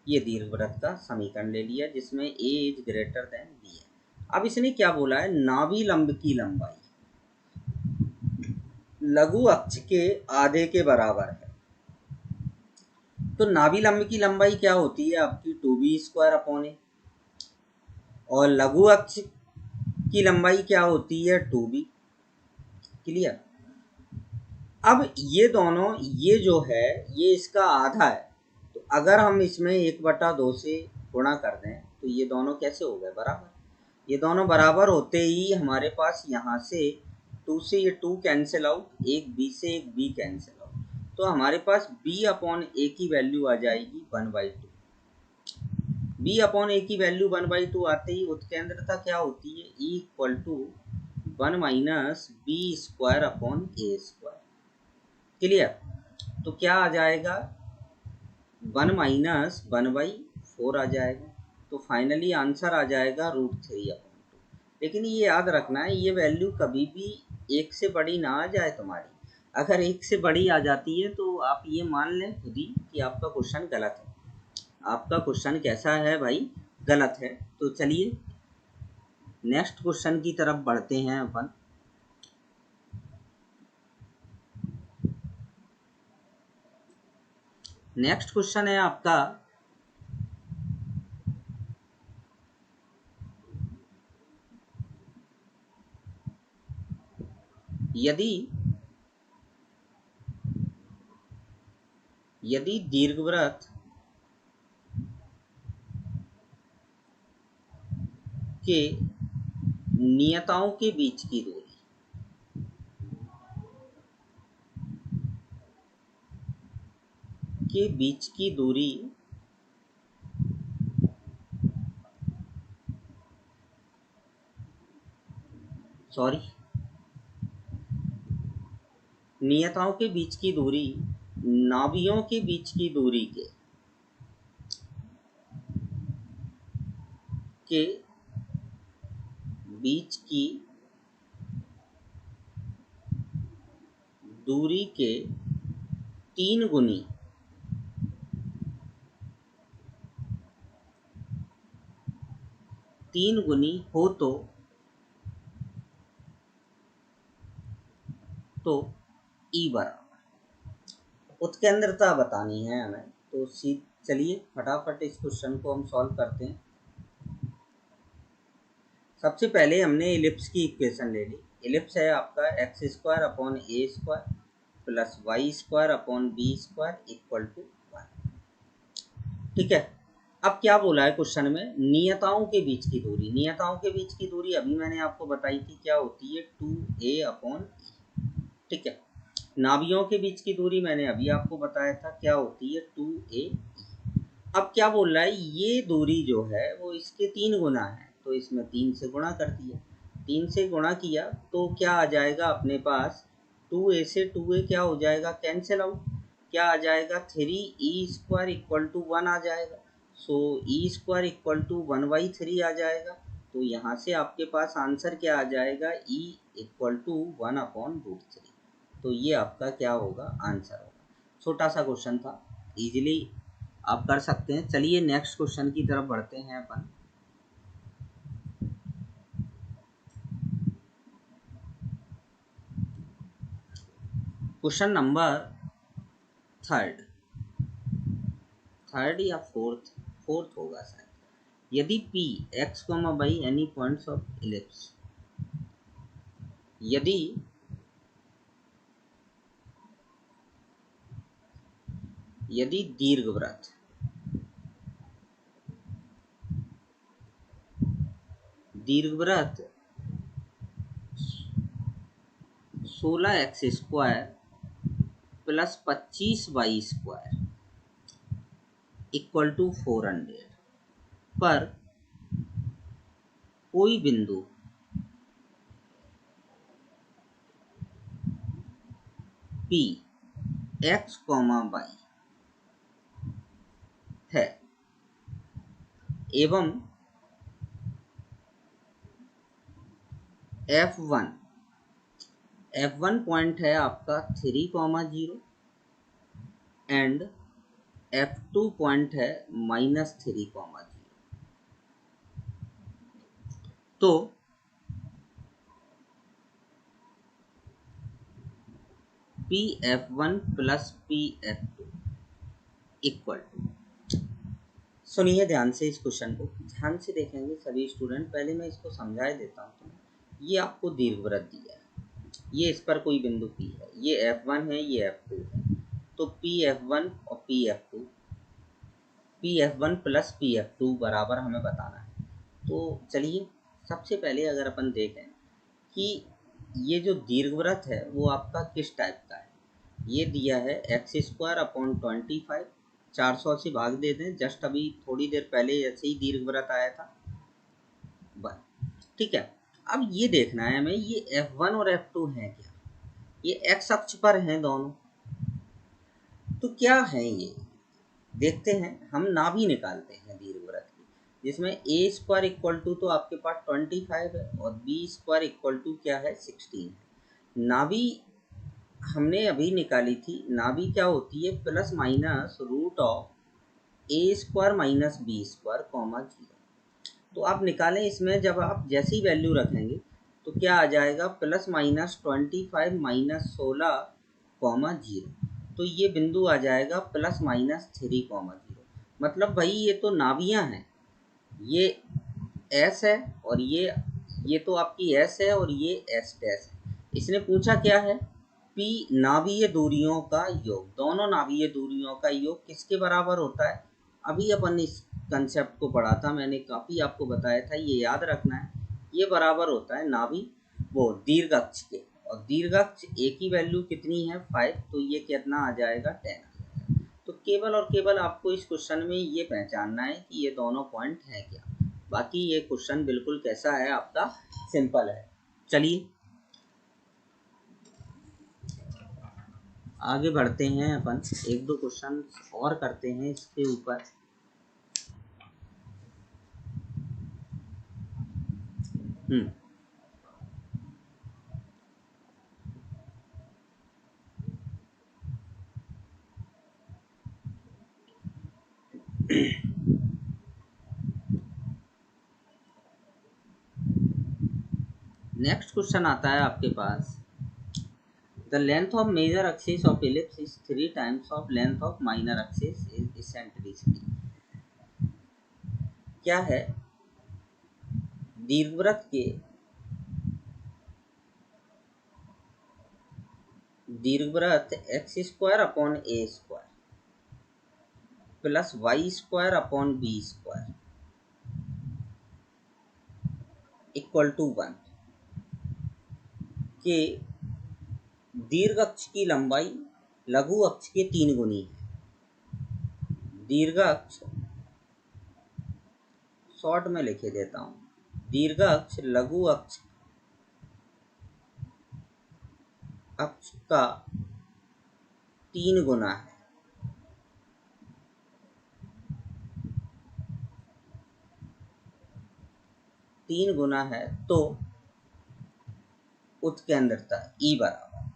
ये दीर्घवृत्त का समीकरण ले लिया जिसमें a is greater than b है। अब इसने क्या बोला है? नाभि लंब की लंबाई लघु अक्ष के आधे के बराबर है। तो नाभि लंब की लंबाई क्या होती है आपकी? 2b स्क्वायर अपॉन ए, और लघु अक्ष की लंबाई क्या होती है? 2b। क्लियर? अब ये दोनों, ये जो है ये इसका आधा है, तो अगर हम इसमें 1/2 से गुणा कर दें तो ये दोनों कैसे हो गए? बराबर। ये दोनों बराबर होते ही हमारे पास यहाँ से 2 से ये 2 कैंसिल आउट, एक b से एक b कैंसिल आउट, तो हमारे पास b अपॉन a की वैल्यू आ जाएगी 1/2। b अपॉन a की वैल्यू 1/2 आते ही उत्केंद्रता क्या होती है? E equal to 1 minus B square upon A square. Clear? तो क्या आ जाएगा? 1 - 1/4 आ जाएगा। तो फाइनली आंसर आ जाएगा √3/2। लेकिन ये याद रखना है, ये वैल्यू कभी भी 1 से बड़ी ना आ जाए तुम्हारी। अगर 1 से बड़ी आ जाती है तो आप ये मान लें खुद ही कि आपका क्वेश्चन गलत है। आपका क्वेश्चन कैसा है भाई? गलत है। तो चलिए नेक्स्ट क्वेश्चन की तरफ बढ़ते हैं अपन। नेक्स्ट क्वेश्चन है आपका, यदि दीर्घवृत्त के नियताओं के बीच की दूरी नियताओं के बीच की दूरी नाभियों के बीच की दूरी के बीच की दूरी के 3 गुनी हो तो ई बराबर। उत्केंद्रता बतानी है हमें। तो चलिए फटाफट इस क्वेश्चन को हम सॉल्व करते हैं। सबसे पहले हमने इलिप्स की इक्वेशन ले ली। इलिप्स है आपका x² / a² + y² / b² = 1। ठीक है। अब क्या बोला है क्वेश्चन में? नियताओं के बीच की दूरी। नियताओं के बीच की दूरी अभी मैंने आपको बताई थी, क्या होती है? 2a/e। ठीक है। नाभियों के बीच की दूरी मैंने अभी आपको बताया था, क्या होती है? 2a। अब क्या बोल रहा है? ये दूरी जो है वो इसके 3 गुना है, तो इसमें 3 से गुणा कर दिया। 3 से गुणा किया तो क्या आ जाएगा अपने पास? 2a से 2a क्या हो जाएगा? Cancel out. क्या आ जाएगा? 3e² = 1 आ जाएगा। सो e² = 1/3 आ जाएगा। तो यहाँ से आपके पास आंसर क्या आ जाएगा? e = 1/√3। तो ये आपका क्या होगा? आंसर होगा। छोटा सा क्वेश्चन था, इजीली आप कर सकते हैं। चलिए नेक्स्ट क्वेश्चन की तरफ बढ़ते हैं अपन। क्वेश्चन नंबर थर्ड या फोर्थ होगा शायद। यदि P x, y any points of ellipse, यदि दीर्घवृत्त दीर्घवृत्त 16x² + 25y² = 400 पर कोई बिंदु P x, y है एवं F1 पॉइंट है आपका 3,0 एंड F2 पॉइंट है -3,0। तो Pf1 + Pf2 = सुनिए ध्यान से, इस क्वेश्चन को ध्यान से देखेंगे सभी स्टूडेंट। पहले मैं इसको समझा देता हूँ। तो ये आपको दीर्घवृत्त दिया है, ये इस पर कोई बिंदु P है, ये F1 है, ये F2 है। तो Pf1 और Pf1 + Pf2 बराबर हमें बताना है। तो चलिए सबसे पहले अगर अपन देखें कि ये जो दीर्घवृत्त है वो आपका किस टाइप का है। ये दिया है x² / 25, 400 से भाग दे दें। जस्ट अभी थोड़ी देर पहले ऐसे ही दीर्घवृत्त आया था। ठीक है। अब ये देखना है हमें, ये F1 और F2 है क्या? ये x अक्ष पर हैं दोनों। तो क्या है ये? देखते हैं, हम नाभि निकालते हैं दीर्घवृत्त की, जिसमें ए स्क्वायर इक्वल टू तो आपके पास 25 है और बी स्क्वायर इक्वल टू क्या है 16 है। नाभि हमने अभी निकाली थी, नाभि क्या होती है plus minus root of A square minus B square comma 0। तो आप निकालें, इसमें जब आप जैसी वैल्यू रखेंगे तो क्या आ जाएगा प्लस माइनस 25 माइनस 16 कॉमा 0। तो ये बिंदु आ जाएगा प्लस माइनस 3 कॉमा 0। मतलब भाई ये तो नाभियाँ हैं, ये एस है और ये तो आपकी एस है और ये एस डैश है। इसने पूछा क्या है, पी नाभीय दूरियों का योग, दोनों नाभीय दूरियों का योग किसके बराबर होता है। अभी अपन इस कंसेप्ट को पढ़ा था, मैंने काफ़ी आपको बताया था, ये याद रखना है। ये बराबर होता है नाभि वो दीर्घ अक्ष के, और दीर्घ अक्ष ए की वैल्यू कितनी है 5, तो ये कितना आ जाएगा 10 आ जाएगा। तो केवल और केवल आपको इस क्वेश्चन में ये पहचानना है कि ये दोनों पॉइंट हैं क्या। बाकी ये क्वेश्चन बिल्कुल कैसा है आपका, सिंपल है। चलिए आगे बढ़ते हैं, अपन एक दो क्वेश्चन और करते हैं इसके ऊपर। नेक्स्ट क्वेश्चन आता है आपके पास, the length of major axis of ellipse is 3 times of length of minor axis is eccentricity. क्या है, दीर्घवृत्त के दीर्घवृत्त X square upon A square plus Y square upon B square equal to 1 के दीर्घ अक्ष की लंबाई लघु अक्ष के 3 गुनी है। दीर्घ अक्ष शॉर्ट में लिखे देता हूँ, दीर्घ अक्ष लघु अक्ष का 3 गुना है। तो उत्केंद्रता ई बराबर,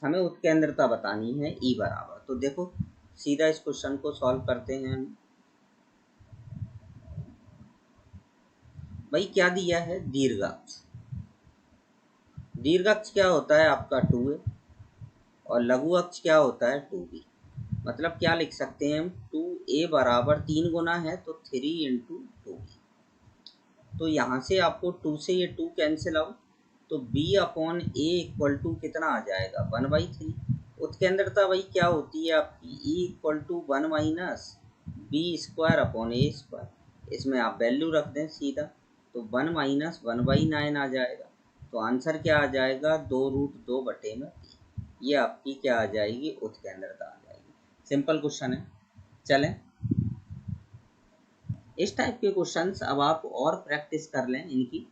हमें उत्केंद्रता बतानी है ई बराबर। तो देखो सीधा इस क्वेश्चन को सॉल्व करते हैं हम। भाई क्या दिया है, दीर्घ अक्ष, दीर्घ अक्ष क्या होता है आपका 2a और लघु अक्ष क्या होता है 2b। मतलब क्या लिख सकते हैं हम, 2a बराबर 3 गुना है तो 3 इंटू 2b। तो यहाँ से आपको 2 से ये 2 कैंसिल आउट, तो b upon A equal to कितना आ जाएगा 1/3। उत्केंद्रता भाई क्या होती है आपकी, e equal to 1 minus B square upon A square. इसमें आप वैल्यू रख दें सीधा, तो 1 माइनस 1/9 आ जाएगा। तो आंसर क्या आ जाएगा, 2√2/3। ये आपकी क्या आ जाएगी, उत्केंद्रता आ जाएगी। सिंपल क्वेश्चन है। चलें इस टाइप के क्वेश्चंस अब आप और प्रैक्टिस कर लें इनकी।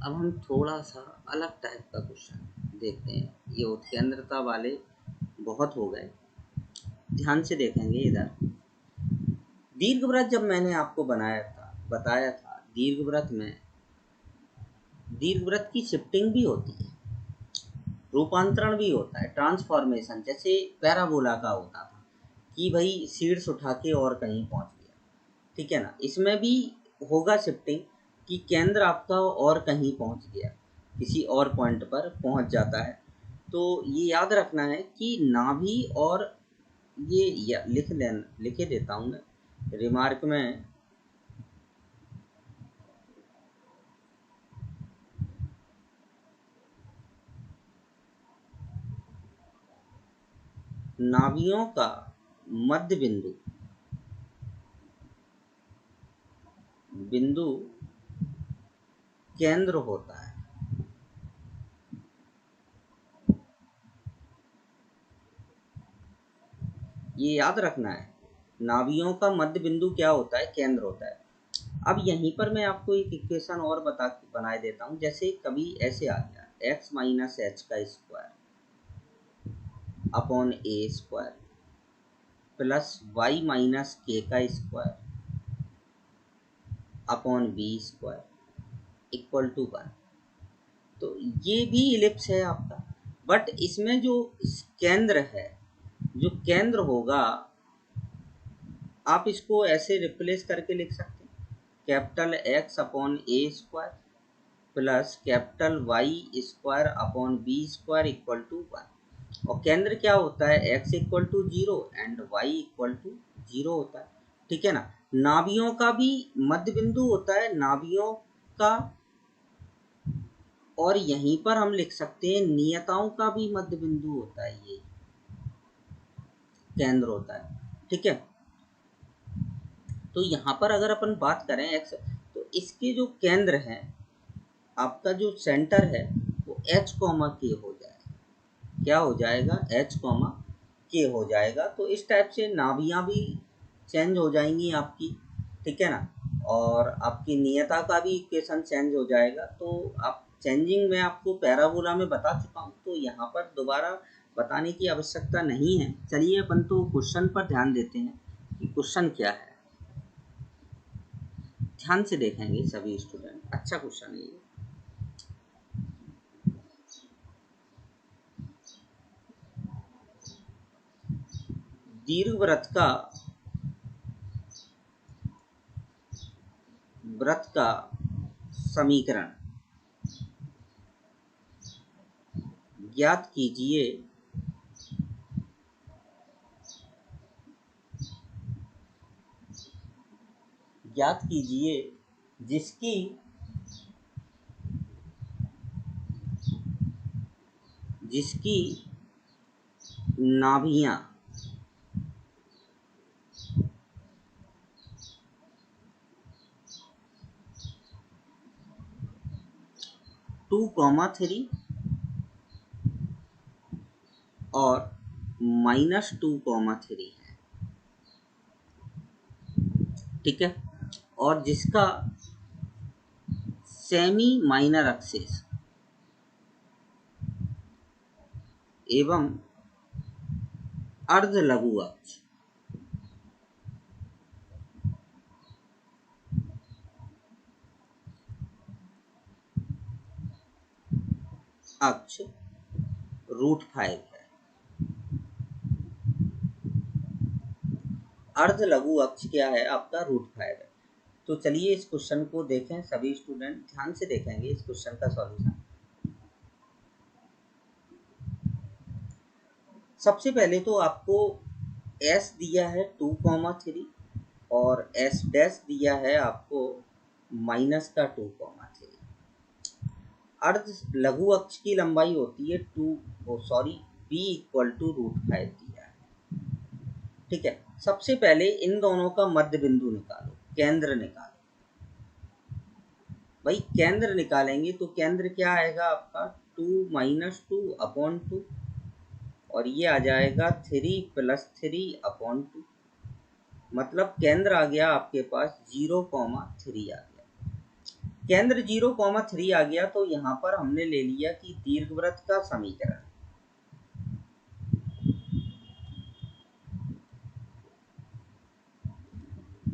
अब हम थोड़ा सा अलग टाइप का क्वेश्चन देखते हैं। ये उत्केंद्रता वाले बहुत हो गए, ध्यान से देखेंगे इधर। दीर्घवृत्त जब मैंने आपको बताया था दीर्घवृत्त में दीर्घवृत्त की शिफ्टिंग भी होती है, रूपांतरण भी होता है, ट्रांसफॉर्मेशन, जैसे पैराबोला का होता था कि भाई शीर्ष उठा के और कहीं पहुंच गया, ठीक है ना। इसमें भी होगा शिफ्टिंग कि केंद्र आपका और कहीं पहुंच गया, किसी और पॉइंट पर पहुंच जाता है। तो ये याद रखना है कि नाभि और ये लिखे देता हूँ मैं रिमार्क में, नाभियों का मध्य बिंदु केंद्र होता है। ये याद रखना है नाभियों का मध्य बिंदु क्या होता है? केंद्र होता है। अब यहीं पर मैं आपको एक इक्वेशन और बना देता हूँ। जैसे कभी ऐसे आ गया x माइनस एच का square upon A square plus Y minus K का square upon B square equal to 1। तो ये भी इलिप्स है आपका, बट इसमें जो केंद्र है, जो केंद्र होगा, आप इसको ऐसे रिप्लेस करके लिख सकते हैं, capital X upon A square plus capital Y square upon B square equal to 1। और केंद्र क्या होता है? X equal to 0 and Y equal to 0 होता है, ठीक है ना। नाभियों का भी मध्य बिंदु होता है, नाभियों का, और यहीं पर हम लिख सकते हैं नियताओं का भी मध्य बिंदु होता है, ये केंद्र होता है, ठीक है। तो यहाँ पर अगर अपन बात करें एक्स, तो इसके जो केंद्र हैं, आपका जो सेंटर है वो h कॉमा के हो जाएगा। क्या हो जाएगा? h कॉमा के हो जाएगा। तो इस टाइप से नाभियाँ भी चेंज हो जाएंगी आपकी, ठीक है ना, और आपकी नियता का भी इक्वेशन चेंज हो जाएगा। तो आप चेंजिंग में आपको पैराबोला में बता चुका हूँ, तो यहाँ पर दोबारा बताने की आवश्यकता नहीं है। चलिए अपन तो क्वेश्चन पर ध्यान देते हैं कि क्वेश्चन क्या है। ध्यान से देखेंगे सभी स्टूडेंट, अच्छा क्वेश्चन है ये। दीर्घवृत्त का समीकरण ज्ञात कीजिए जिसकी नाभियां (2,3) और -2,3 है, ठीक है, और जिसका सेमी माइनर एक्सिस एवं अर्ध लघु अक्ष √5 है। अर्ध लघु अक्ष क्या है? आपका √5 है। तो चलिए इस क्वेश्चन को देखें, सभी स्टूडेंट ध्यान से देखेंगे इस क्वेश्चन का सॉल्यूशन। सबसे पहले तो आपको s दिया है 2,3 और s डैश दिया है आपको -2,3। अर्ध लघु अक्ष की लंबाई होती है b इक्वल टू √5 दिया है, ठीक है। सबसे पहले इन दोनों का मध्य बिंदु निकालो, केंद्र निकालो। भाई केंद्र निकालेंगे तो केंद्र क्या आएगा आपका? 2 - 2 अपॉन 2, और ये आ जाएगा 3 + 3 अपॉन 2। मतलब केंद्र आ गया आपके पास 0,3 आ गया। केंद्र 0,3 आ गया, तो यहाँ पर हमने ले लिया कि दीर्घवृत्त का समीकरण,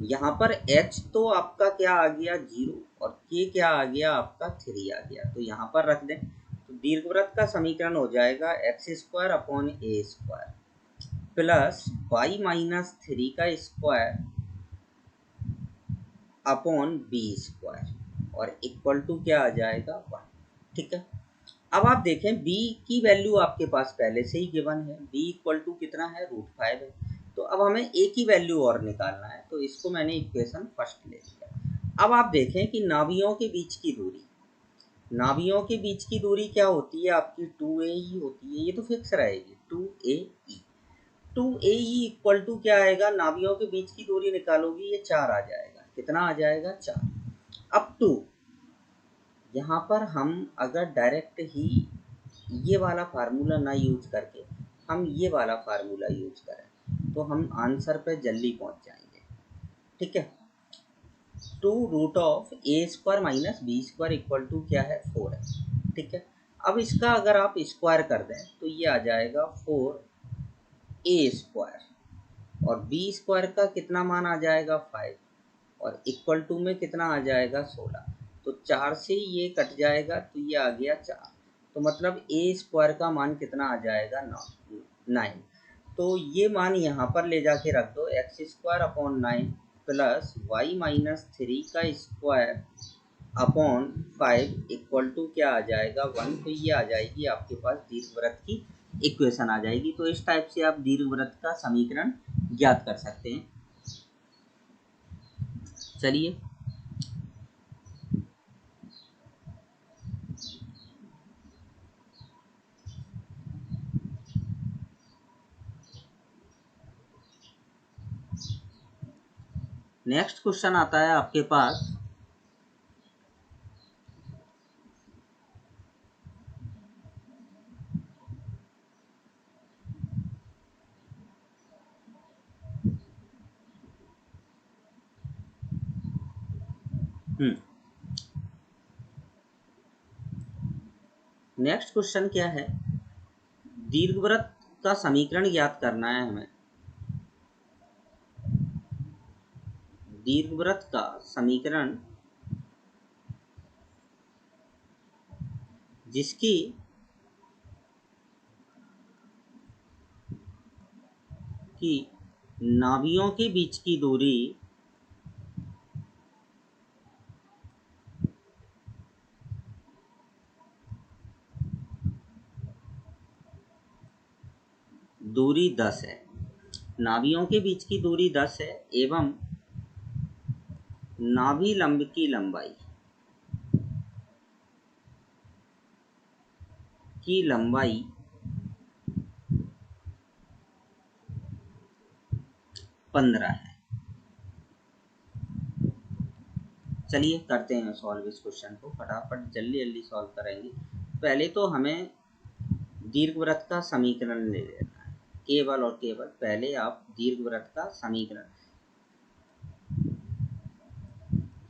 यहाँ पर h तो आपका क्या आ गया? 0, और k क्या आ गया? आपका 3 आ गया। तो यहाँ पर रख दें, तो दीर्घवृत्त का समीकरण हो जाएगा x² upon a square plus y minus 3 का स्क्वायर अपॉन b स्क्वायर और इक्वल टू क्या आ जाएगा? 1, ठीक है। अब आप देखें b की वैल्यू आपके पास पहले से ही गिवन है, b इक्वल टू कितना है? √5 है। तो अब हमें a की वैल्यू और निकालना है, तो इसको मैंने इक्वेशन फर्स्ट ले लिया। अब आप देखें कि नाभियों के बीच की दूरी क्या होती है? आपकी 2ae होती है, ये तो फिक्स रहेगी 2ae। 2ae इक्वल टू क्या आएगा? नाभियों के बीच की दूरी निकालोगी, ये 4 आ जाएगा। कितना आ जाएगा? 4। अब टू यहाँ पर हम अगर डायरेक्ट ही ये वाला फार्मूला ना यूज करके हम ये वाला फार्मूला यूज करें, तो हम आंसर पे जल्दी पहुंच जाएंगे। ठीक है, 2√(a² minus b² equal to क्या है 4 है। ठीक है, अब इसका अगर आप स्क्वायर कर दें तो ये आ जाएगा 4a² और b² का कितना मान आ जाएगा 5 और इक्वल टू में कितना आ जाएगा 16। तो 4 से ये कट जाएगा तो ये आ गया 4, तो मतलब a² का मान कितना आ जाएगा 9। तो ये मान यहाँ पर ले जाके रख दो, x² अपॉन 9 प्लस y-3 का स्क्वायर अपॉन 5 इक्वल टू क्या आ जाएगा 1। तो ये आ जाएगी आपके पास दीर्घवृत्त की इक्वेशन आ जाएगी। तो इस टाइप से आप दीर्घवृत्त का समीकरण ज्ञात कर सकते हैं। चलिए नेक्स्ट क्वेश्चन आता है आपके पास। नेक्स्ट क्वेश्चन क्या है, दीर्घवृत्त का समीकरण ज्ञात करना है हमें। दीर्घवृत्त का समीकरण जिसकी कि नाभियों के बीच की दूरी दूरी 10 है, नाभियों के बीच की दूरी 10 है एवं नाभि लंब की लंबाई 15 है। चलिए करते हैं सॉल्व इस क्वेश्चन को, फटाफट जल्दी जल्दी सॉल्व करेंगे। पहले तो हमें दीर्घवृत्त का समीकरण ले लेना है, केवल और केवल पहले आप दीर्घवृत्त का समीकरण,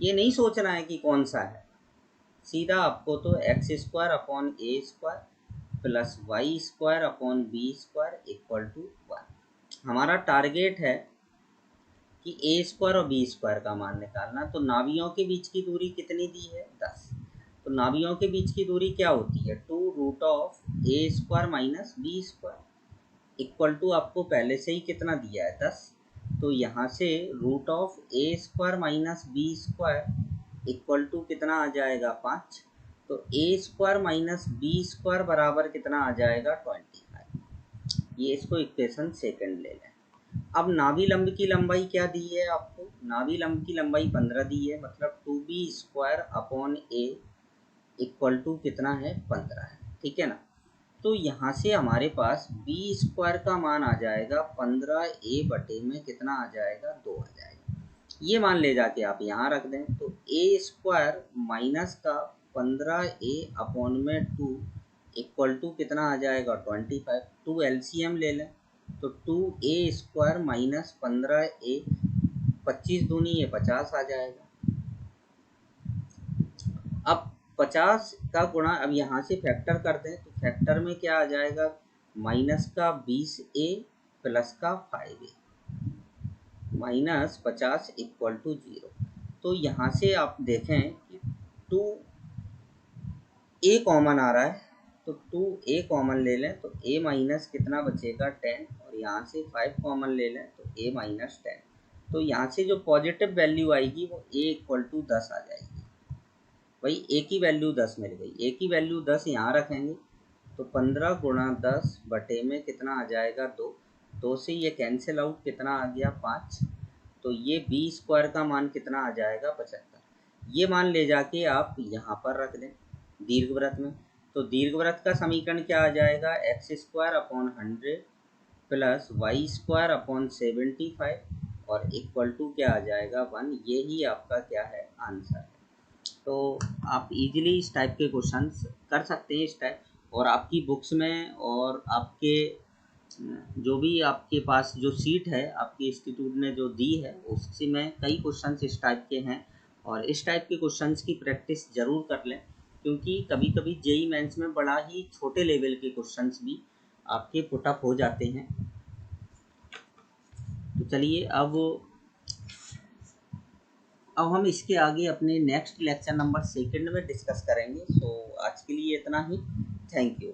ये नहीं सोचना है कि कौन सा है, सीधा आपको तो x² upon a² plus y² upon b² equal to 1। हमारा टारगेट है कि a² और b² का मान निकालना। तो नाभियों के बीच की दूरी कितनी दी है 10, तो नाभियों के बीच की दूरी क्या होती है 2√(a² minus b² equal to आपको पहले से ही कितना दिया है 10। तो यहाँ से √(a² minus b² equal to कितना आ जाएगा 5। तो a² माइनस b² बराबर कितना आ जाएगा 25। ये इसको इक्वेशन सेकंड ले लें। अब नाभि लंब की लंबाई क्या दी है आपको, नाभि लंब की लंबाई 15 दी है, मतलब 2b² upon a equal to कितना है 15 है। ठीक है ना, तो यहाँ से हमारे पास b² का मान आ जाएगा 15a बटे में कितना आ जाएगा 2 आ जाएगा। ये मान ले जाके आप यहाँ रख दें तो a² माइनस का 15a अपॉन में 2 इक्वल टू कितना आ जाएगा 25। 2 LCM ले लें तो 2a² माइनस 15a 25 दूनी ये 50 आ जाएगा। अब 50 का गुणा अब यहाँ से फैक्टर कर दें तो फैक्टर में क्या आ जाएगा माइनस का 20a प्लस का 5a माइनस 50 इक्वल टू 0। तो यहाँ से आप देखें कि 2a कॉमन आ रहा है तो 2a कॉमन ले लें तो a माइनस कितना बचेगा 10 और यहाँ से 5 कॉमन ले लें तो a माइनस 10। तो यहाँ से जो पॉजिटिव वैल्यू आएगी वो a इक्वल टू 10 आ जाएगी। भाई a की वैल्यू 10 मिल गई, a की वैल्यू 10 यहाँ रखेंगे तो 15 गुणा 10 बटे में कितना आ जाएगा 2। 2 से ये कैंसिल आउट कितना आ गया 5। तो ये b² का मान कितना आ जाएगा 75। ये मान ले जाके आप यहाँ पर रख दें दीर्घवृत्त में। तो दीर्घवृत्त का समीकरण क्या आ जाएगा x² upon 100 plus y² upon 75 और इक्वल टू क्या आ जाएगा 1। ये ही आपका क्या है आंसर है। तो आप इजीली इस टाइप के क्वेश्चंस कर सकते हैं इस टाइप, और आपकी बुक्स में और आपके जो भी आपके पास जो सीट है आपके इंस्टीट्यूट ने जो दी है उससे में कई क्वेश्चंस इस टाइप के हैं, और इस टाइप के क्वेश्चंस की प्रैक्टिस ज़रूर कर लें, क्योंकि कभी कभी जेई मेंस में बड़ा ही छोटे लेवल के क्वेश्चंस भी आपके पुटअप हो जाते हैं। तो चलिए अब हम इसके आगे अपने नेक्स्ट लेक्चर नंबर 2 में डिस्कस करेंगे। तो आज के लिए इतना ही। Thank you.